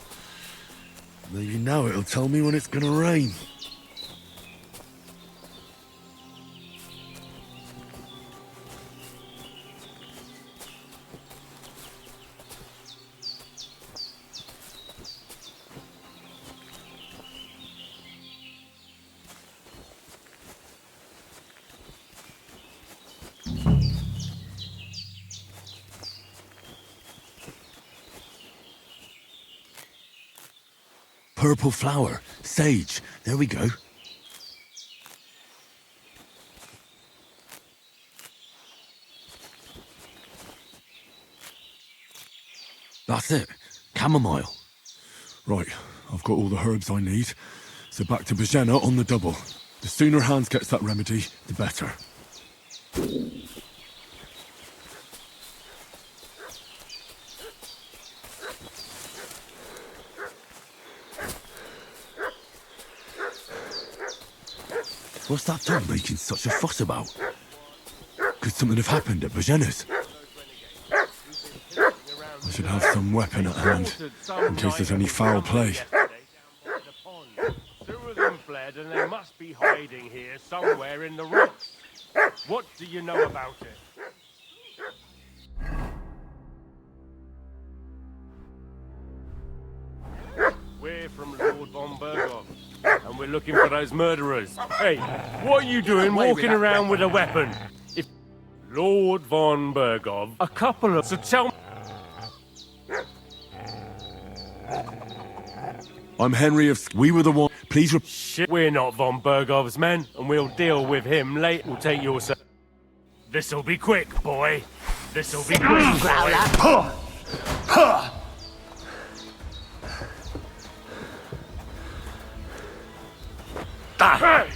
Maybe now it'll tell me when it's gonna rain. Purple flower, sage, there we go. That's it, chamomile. Right, I've got all the herbs I need, so back to Bajena on the double. The sooner Hans gets that remedy, the better. What's that dog making such a fuss about? Could something have happened at Bajena's? I should have some weapon at hand, in case there's any foul play. Two of them fled and they must be hiding here somewhere in the rocks. What do you know about it? We're from Lord von Bergov, and we're looking for those murderers. Hey, what are you doing walking around with a weapon? If Lord von Bergov, a couple of... So tell me... I'm Henry of... We were the one... Please... Shit, we're not von Bergov's men, and we'll deal with him later. We'll take your... This'll be quick, boy. This'll be quick, boy. Hey!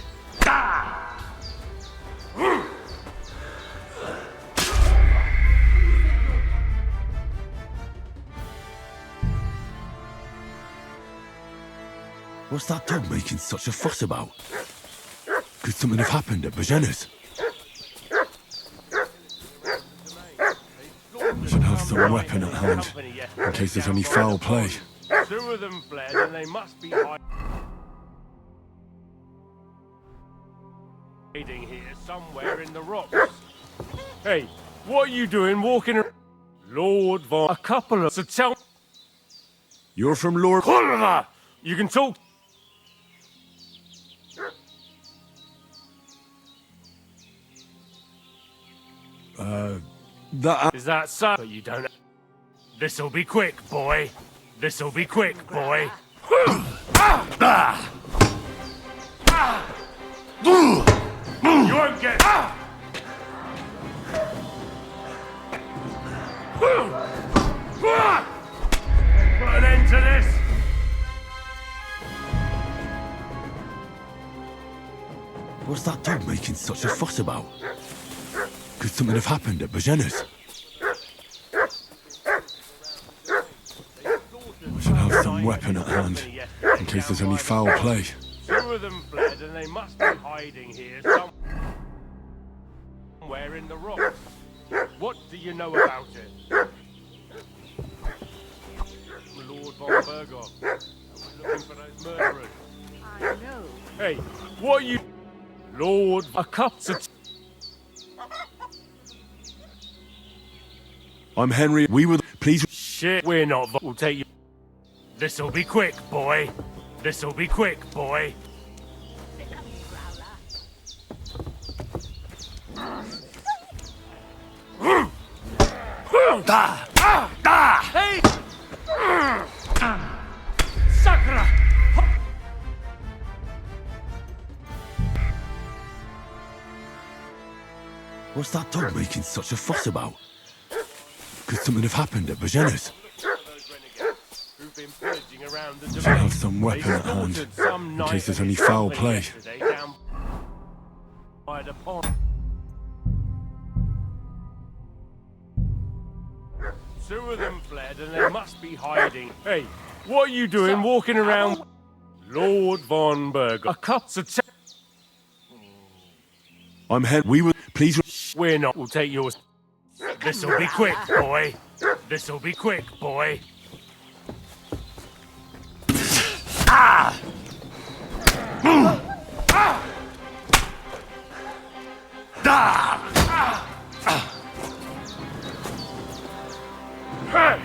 What's that dog making such a fuss about? Could something have happened at Bajena's? I should have some weapon at hand, in case there's any foul play. Two of them fled and they must be hiding here somewhere in the rocks. Hey, what are you doing walking around? Lord von... A couple of... So tell... You're from Lord... Oliver! You can talk... Is that so? But you don't... This'll be quick, boy. This'll be quick, boy. You won't get... making such a fuss about? Could something have happened at Bajena's? I should have some weapon at hand, in case there's any foul play. 2 of them fled, and they must be hiding here somewhere in the rocks. What do you know about it? Lord von Bergov. We're looking for those murderers. I know. Hey, what are you... Lord... A cup of... I'm Henry. We were... Please... Shit, we're not... We'll take you... This'll be quick, boy. This'll be quick, boy. Hey! Sakra! What's that dog making such a fuss about? Could something have happened at Bajena's? Should have some weapon at hand, in case there's any foul play. Two of them fled, and they must be hiding. Hey, what are you doing walking around? Lord von Berg. A cup of tea. I'm Henry. We were... Please... We're not. We'll take yours. This'll be quick, boy. This'll be quick, boy. Ah! Ah! Hey!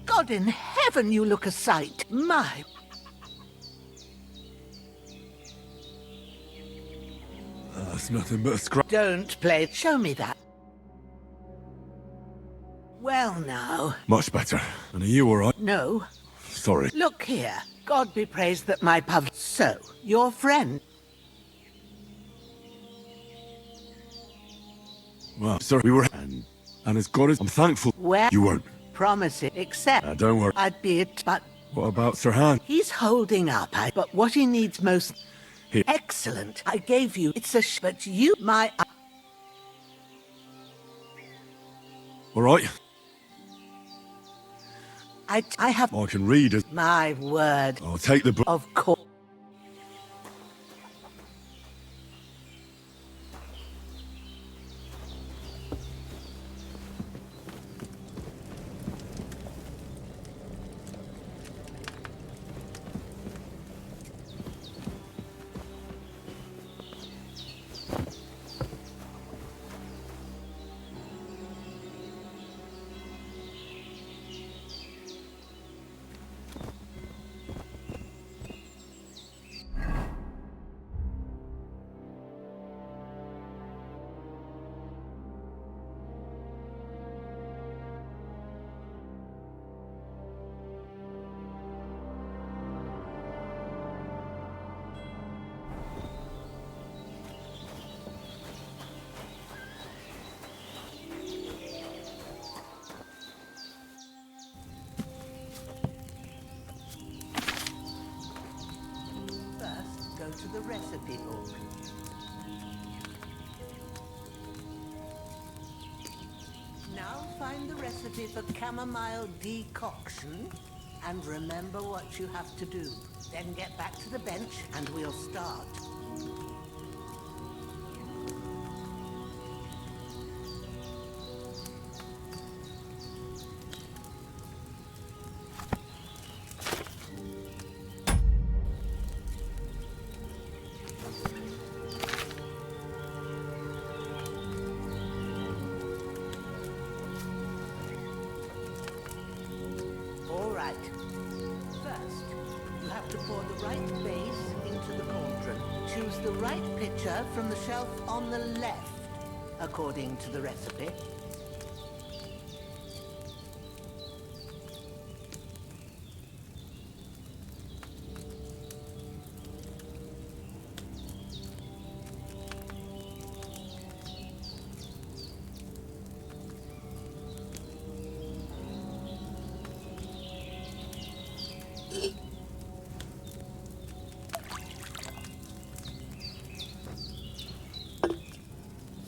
God in heaven, you look a sight. My... That's nothing but a scrap. Don't play. Show me that. Well, now. Much better. And are you all right? No. Sorry. Look here. God be praised that my pub... So, your friend... Well, sorry, we were... And as God is... I'm thankful... Where... You weren't. Promise it, except... Don't worry. I'd be it, but... What about Sir Han? He's holding up, but what he needs most... Here. Excellent. I gave you... It's a but you... My... All right. I have... I can read it. My word. I'll take the book. Of course. recipe book. Now find the recipe for chamomile decoction and remember what you have to do. Then get back to the bench and we'll start. All right. First, you have to pour the right base into the cauldron. Choose the right pitcher from the shelf on the left, according to the recipe.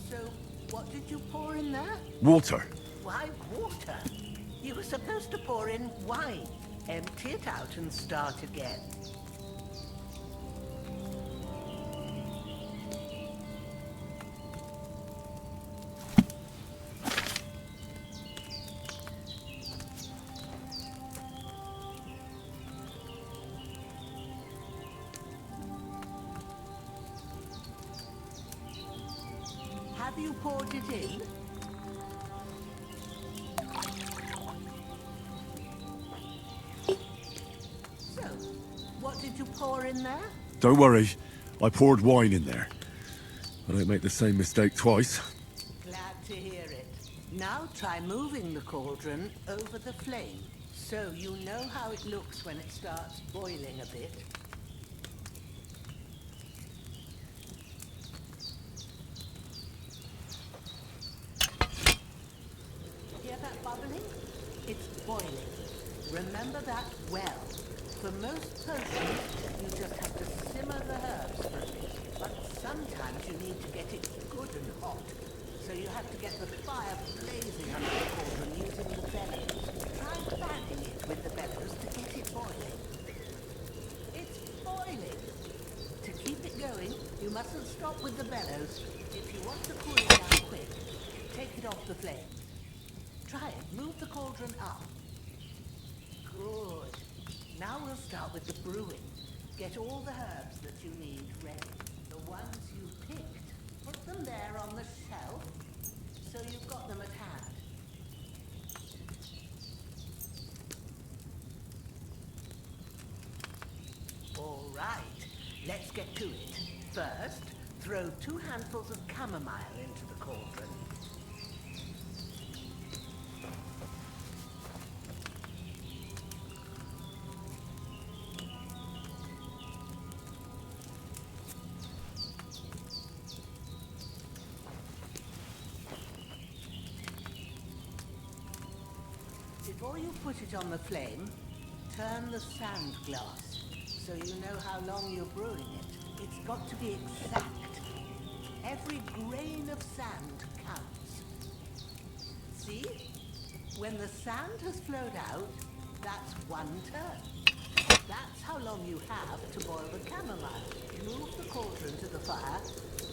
So, what did you pour in there? Water. Why water? You were supposed to pour in wine. Empty it out and start again. Have you poured it in? So, what did you pour in there? Don't worry, I poured wine in there. I don't make the same mistake twice. Glad to hear it. Now try moving the cauldron over the flame, so you know how it looks when it starts boiling a bit. Hear that bubbling? It's boiling. Remember that well. For most potions, you just have to simmer the herbs for a bit. But sometimes you need to get it good and hot. So you have to get the fire blazing under the cauldron using the bellows. Try fanning it with the bellows to get it boiling. It's boiling. To keep it going, you mustn't stop with the bellows. If you want to cool it down quick, take it off the flame. Try it. Move the cauldron up. Good. Now we'll start with the brewing. Get all the herbs that you need ready. The ones you picked, put them there on the shelf, so you've got them at hand. All right, let's get to it. First, throw 2 handfuls of chamomile into the cauldron. Before you put it on the flame, turn the sand glass so you know how long you're brewing it. It's got to be exact. Every grain of sand counts. See? When the sand has flowed out, that's 1 turn. That's how long you have to boil the chamomile. Move the cauldron to the fire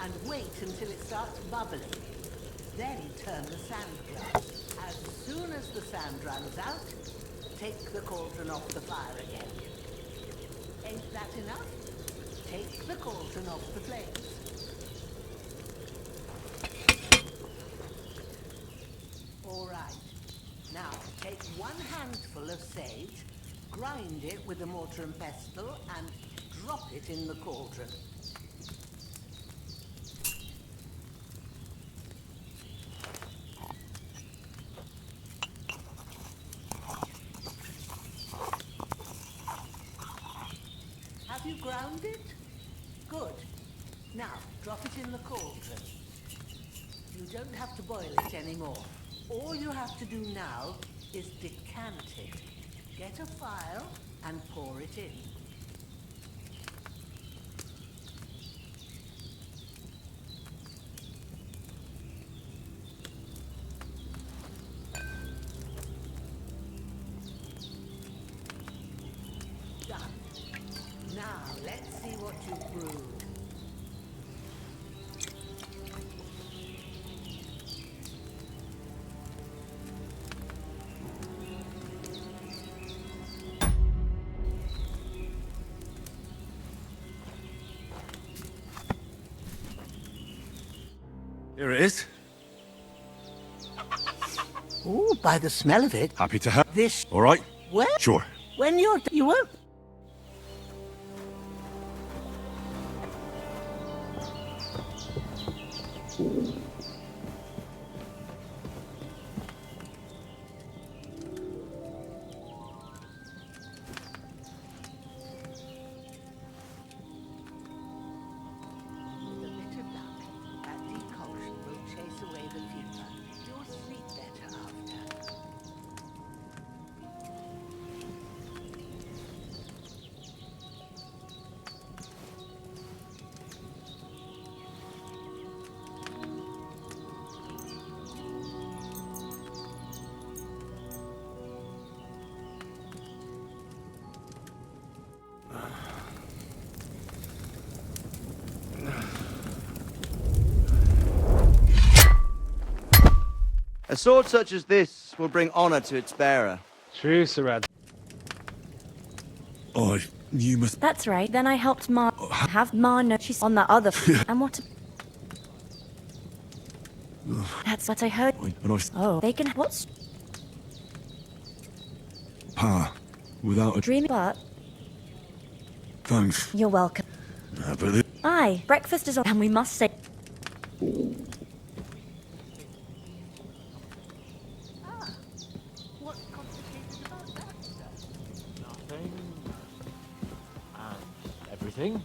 and wait until it starts bubbling. Then turn the sand glass. As soon as the sand runs out, take the cauldron off the fire again. Ain't that enough? Take the cauldron off the flames. All right. Now, take 1 handful of sage, grind it with a mortar and pestle, and drop it in the cauldron. Have you ground it? Good. Now, drop it in the cauldron. You don't have to boil it anymore. All you have to do now is decant it. Get a phial and pour it in. it is. Ooh, by the smell of it. Happy to help. This. All right? Well, Sure. when you won't. A sword such as this will bring honor to its bearer. True, Sir. You must... That's right. Then I helped Ma have Ma know she's on that other and what... That's what I heard. Oh, they can... What's... Pa, without a... Dream, but... Thanks. You're welcome. But Aye, breakfast is on, and we must say... Everything.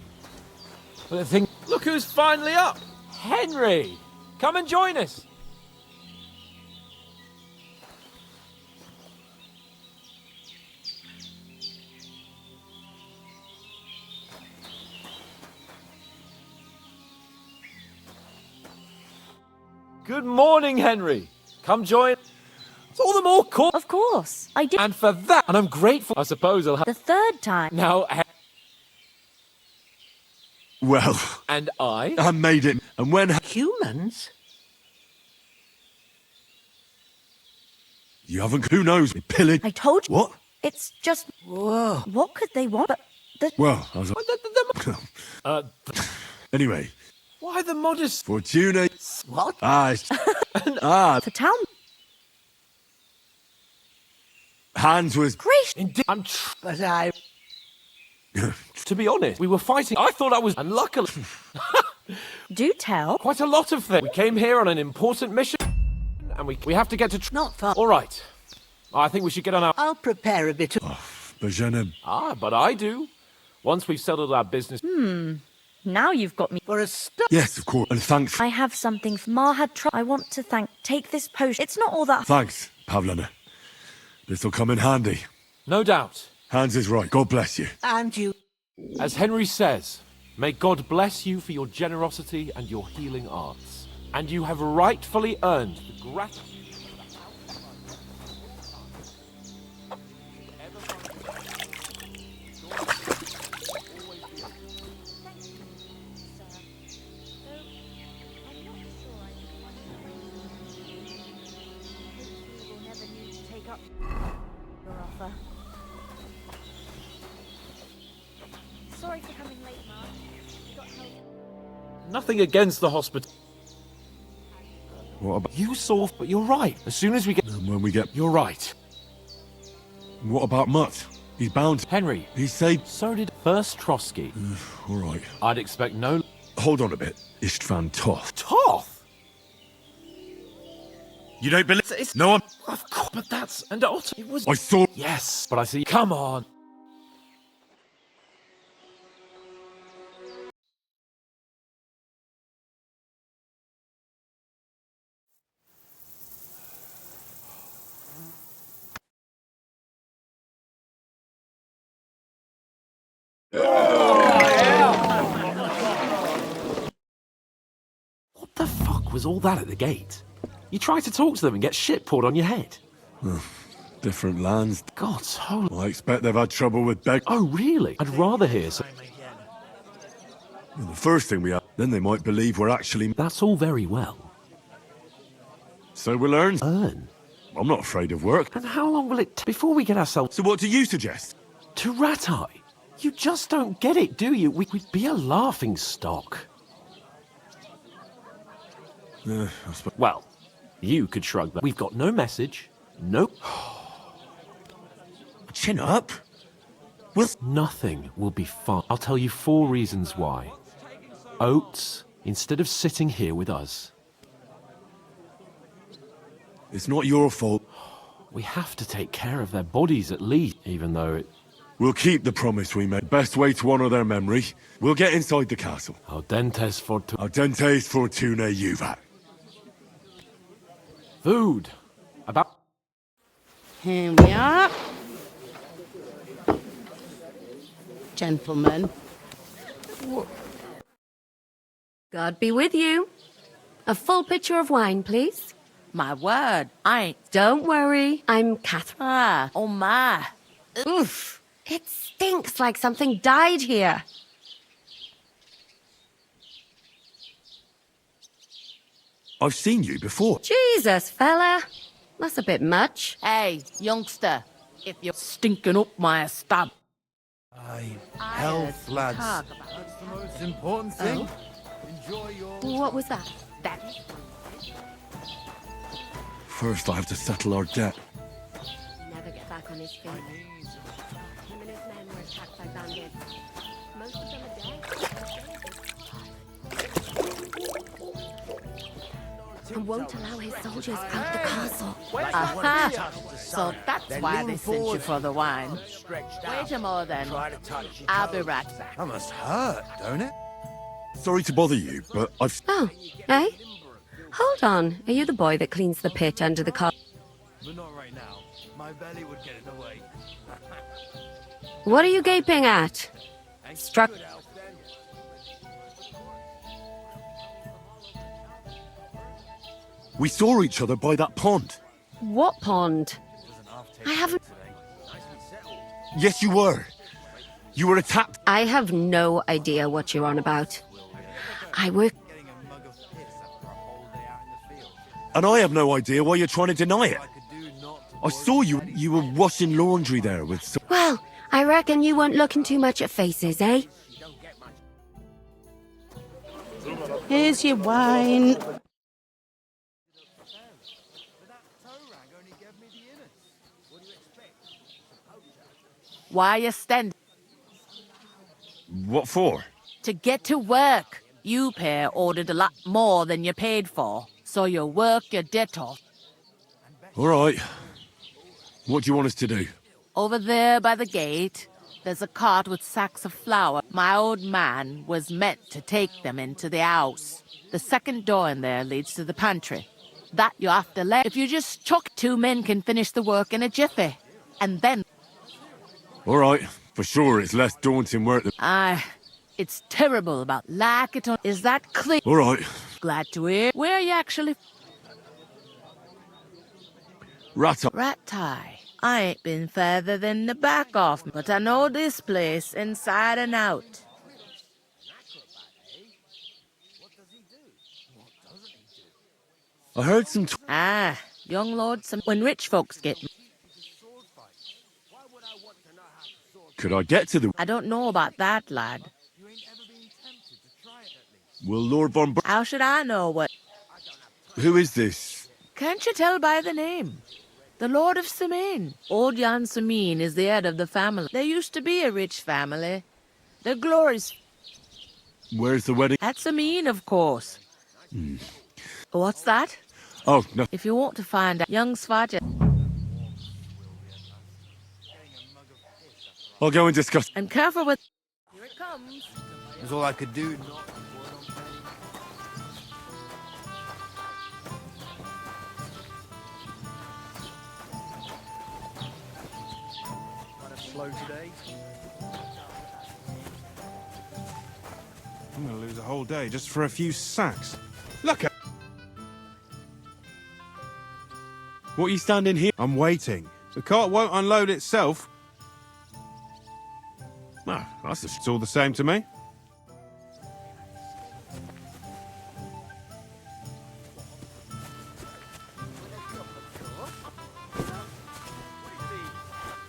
But the thing... Look who's finally up! Henry! Come and join us! Good morning, Henry. Come join. It's all the more cool. Of course, I did. And for that, and I'm grateful. I suppose I'll have... The third time. Now... Well... And I? I made it. And when... Humans? You haven't... Who knows? Pillage... I told you. What? It's just... Whoa. What could they want? But the... Well, I was... Anyway... Why the modest... Fortuna... What? For town... Hans was... Great. Indeed. But I... To be honest, we were fighting. I thought I was... And luckily... Do tell. Quite a lot of things. We came here on an important mission. And we have to get to... Not far. All right. I think we should get on our... I'll prepare a bit of... But I do. Once we've settled our business... Now you've got me. For a start. Yes, of course. And thanks... I have something for Ma had I want to thank... Take this potion. It's not all that... Thanks, Pavlana. This'll come in handy. No doubt. Hans is right. God bless you. And you... As Henry says, may God bless you for your generosity and your healing arts. And you have rightfully earned the gratitude. Sorry for coming late, Ma. Nothing against the hospital. What about... You saw, but you're right. As soon as we get... And when we get... You're right. What about Mutt? He's bound... Henry. He saved... So did First Trotsky. All right. I'd expect no... Hold on a bit. Istvan Toth. Toth? You don't believe... No one... Of course, but that's... And also, it was... I saw... Yes, but I see... Come on. What the fuck was all that at the gate? You try to talk to them and get shit poured on your head. Different lands. God's holy... I expect they've had trouble with beg... Oh, really? I'd rather hear some... Well, the first thing we have... Then they might believe we're actually... That's all very well. So we'll earn... Earn? I'm not afraid of work. And how long will it... Before we get ourselves... So what do you suggest? To rat-eye? You just don't get it, do you? We'd be a laughing stock. Well, you could shrug that. We've got no message. Nope. Chin up. Nothing will be fine. I'll tell you 4 reasons why. Oates, instead of sitting here with us. It's not your fault. We have to take care of their bodies at least, even though it... We'll keep the promise we made. Best way to honour their memory. We'll get inside the castle. Audentes fortuna juvat. Food. About... Here we are. Gentlemen. God be with you. A full pitcher of wine, please. My word, Don't worry, I'm Catherine. Ah, oh my. Oof, it stinks like something died here. I've seen you before. Jesus, fella. That's a bit much. Hey, youngster, if you're stinking up my stab. Health, lads. That's the most important thing. Enjoy your... What was that? First, I have to settle our debt. Never get back on his feet. Him and his men were attacked by bandits. Most of them are dead. And won't allow his soldiers out the castle. Aha! So that's why they sent you for the wine. Wait a moment then. I'll be right back. That must hurt, don't it? Sorry to bother you, but I've... Oh, eh? Hold on. Are you the boy that cleans the pit under the car? But not right now. My belly would get in the way. What are you gaping at? Struck... We saw each other by that pond. What pond? I haven't... Yes, you were. You were attacked. I have no idea what you're on about. I work... And I have no idea why you're trying to deny it. I saw you. You were washing laundry there with some... Well, I reckon you weren't looking too much at faces, eh? Here's your wine. Why you standing? What for? To get to work. You pair ordered a lot more than you paid for, so you work your debt off. All right. What do you want us to do? Over there by the gate, there's a cart with sacks of flour. My old man was meant to take them into the house. The second door in there leads to the pantry. That you have to let. If you just chuck, 2 men can finish the work in a jiffy. And then... All right. For sure, it's less daunting work than... It's terrible about like it on... Is that clear? All right. Glad to hear. Where are you actually... Rat-tie. I ain't been further than the back off, but I know this place inside and out. I heard some... Young lords, when rich folks get... Could I get to the... I don't know about that, lad. Will Lord Von... How should I know what... Who is this? Can't you tell by the name? The Lord of Semaine. Old Jan Semaine is the head of the family. There used to be a rich family. They're glorious. Where's the wedding? At Semaine, of course. What's that? Oh, no. If you want to find out, young Svaja... I'll go and discuss... And careful with... Here it comes. That's all I could do. Slow today. I'm gonna lose a whole day just for a few sacks. Look at... What are you standing here? I'm waiting. The cart won't unload itself. No, it's all the same to me.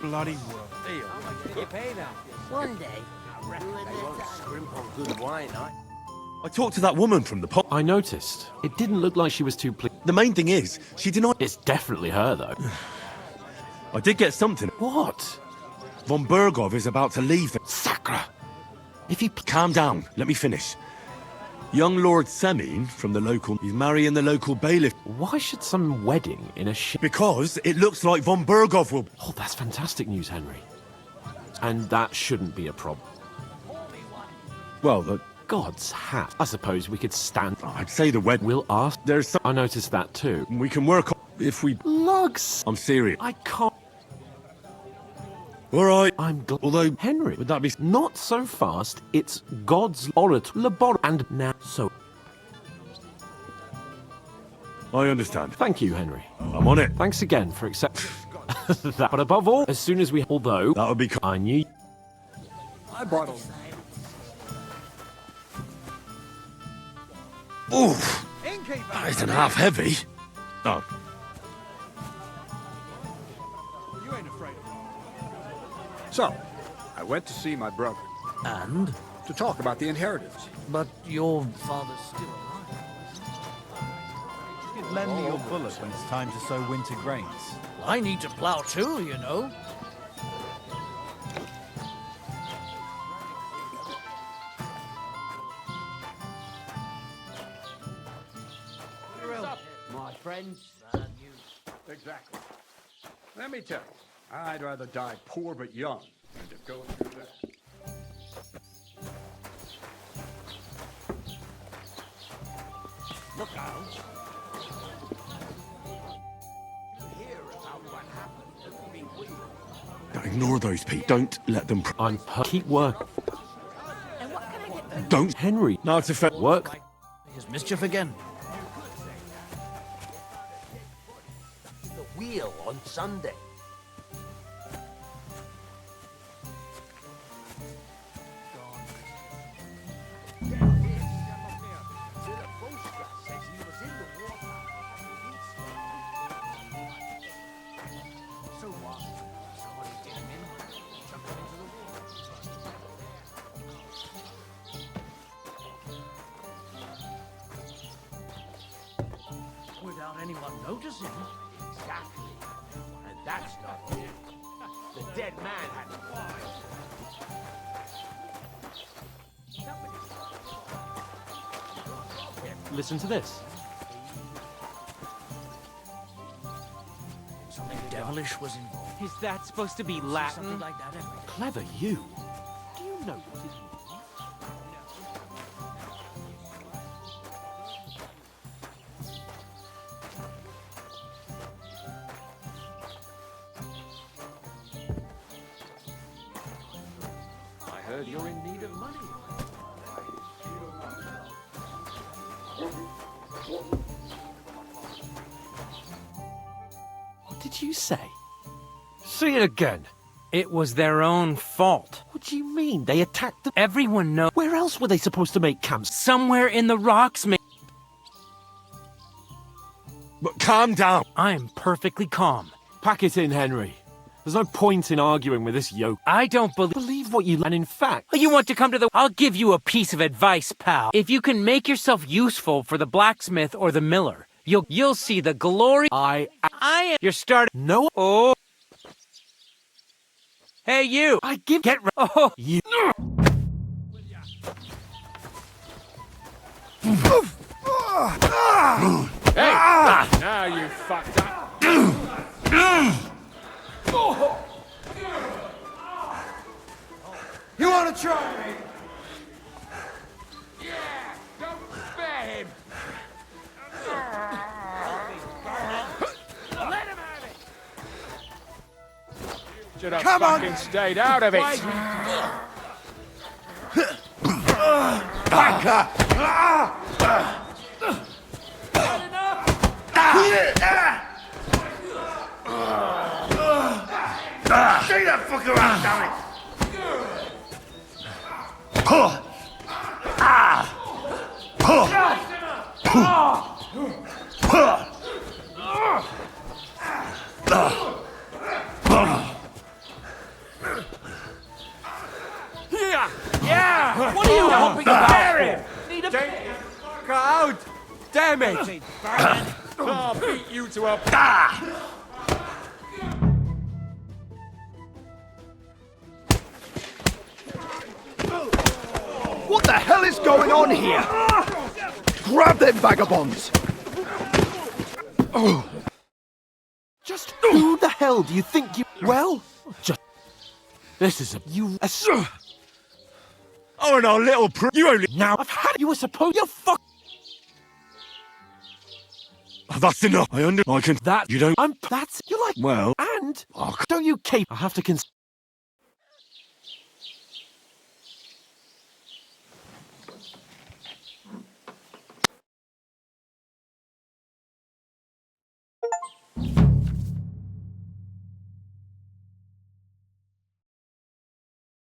Bloody world. You pay that. One day, They won't scrimp on good wine, I talked to that woman from the pub. I noticed. It didn't look like she was too pleased. The main thing is, she denied... It's definitely her, though. I did get something. What? Von Bergov is about to leave the... Sacra! If you... Calm down. Let me finish. Young Lord Semin from the local... He's marrying the local bailiff. Why should some wedding in a ship... Because it looks like Von Bergov will... Oh, that's fantastic news, Henry. And that shouldn't be a problem. Well, the... God's hat. I suppose we could stand... I'd say the wedding... We'll ask... There's some... I noticed that too. We can work on... If we... Lugs! I'm serious. I can't... All right. I'm glad... Although... Henry... Would that be... Not so fast. It's God's laboratory. And now... So... I understand. Thank you, Henry. I'm on it. Thanks again for accepting that. But above all, as soon as we... Although... That would be... I knew... I brought a... Oof! That isn't half heavy. Oh. You ain't afraid of me. So, I went to see my brother. And? To talk about the inheritance. But your father's still alive. You'd lend me your bullet when it's time to sow winter grains. I need to plough too, you know. My friends. Exactly. Let me tell you, I'd rather die poor but young than to go through that. Look out. You hear about what happened to the big wheel? Now ignore those people. Don't let them... Keep working. And what can I get for Don't... Henry. Now it's a fair... Work. Here's mischief again. The wheel on Sunday. Without anyone noticing. Exactly. And that's not it. The dead man had Listen to this. something devilish was involved. Is that supposed to be Latin? Something like that, Henry. Clever you. Do you know what it means? I heard you're in need of money. What did you say? See it again. It was their own fault. What do you mean? They attacked them? Everyone knows. Where else were they supposed to make camps? Somewhere in the rocks, man. But calm down. I'm perfectly calm. Pack it in, Henry. There's no point in arguing with this yoke. I don't Believe what you... And in fact... You want to come to the... I'll give you a piece of advice, pal. If you can make yourself useful for the blacksmith or the miller, you'll see the glory... I am... You're starting... No... Oh... Hey, you! I give... Get... Oh, you... Hey! Now you fucked up. You want to try me? Yeah! Don't spare him! Let him have it! Should have fucking stayed out of it! Back up! Stay that fucker out, damn it! Yeah! What are you hoping about? Need a you to a... What the hell is going on here? Grab them vagabonds! Oh. Just who the hell do you think you... Well, just... This is a... You... Oh, no, little you only... Now, I've had... You were supposed... You fuck... Oh, that's enough. I can... That... You don't... That's... You like... Well... And... Oh, don't you cape... I have to cons...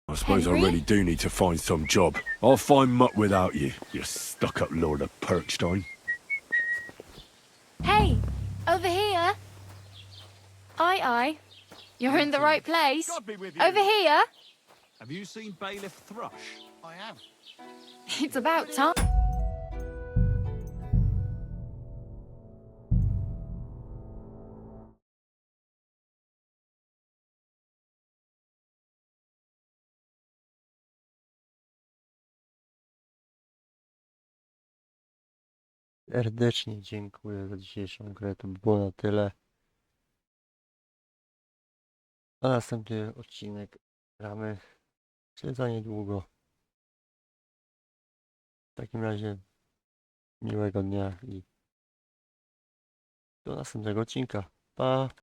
I suppose Henry? I really do need to find some job. I'll find mutt without you, you stuck-up Lord of Perkstein. Hey, over here. Aye. You're in the right place. God be with you. Over here. Have you seen Bailiff Thrush? I have. It's about time. Serdecznie dziękuję za dzisiejszą grę, to by było na tyle. A następny odcinek gramy za niedługo. W takim razie miłego dnia i do następnego odcinka. Pa!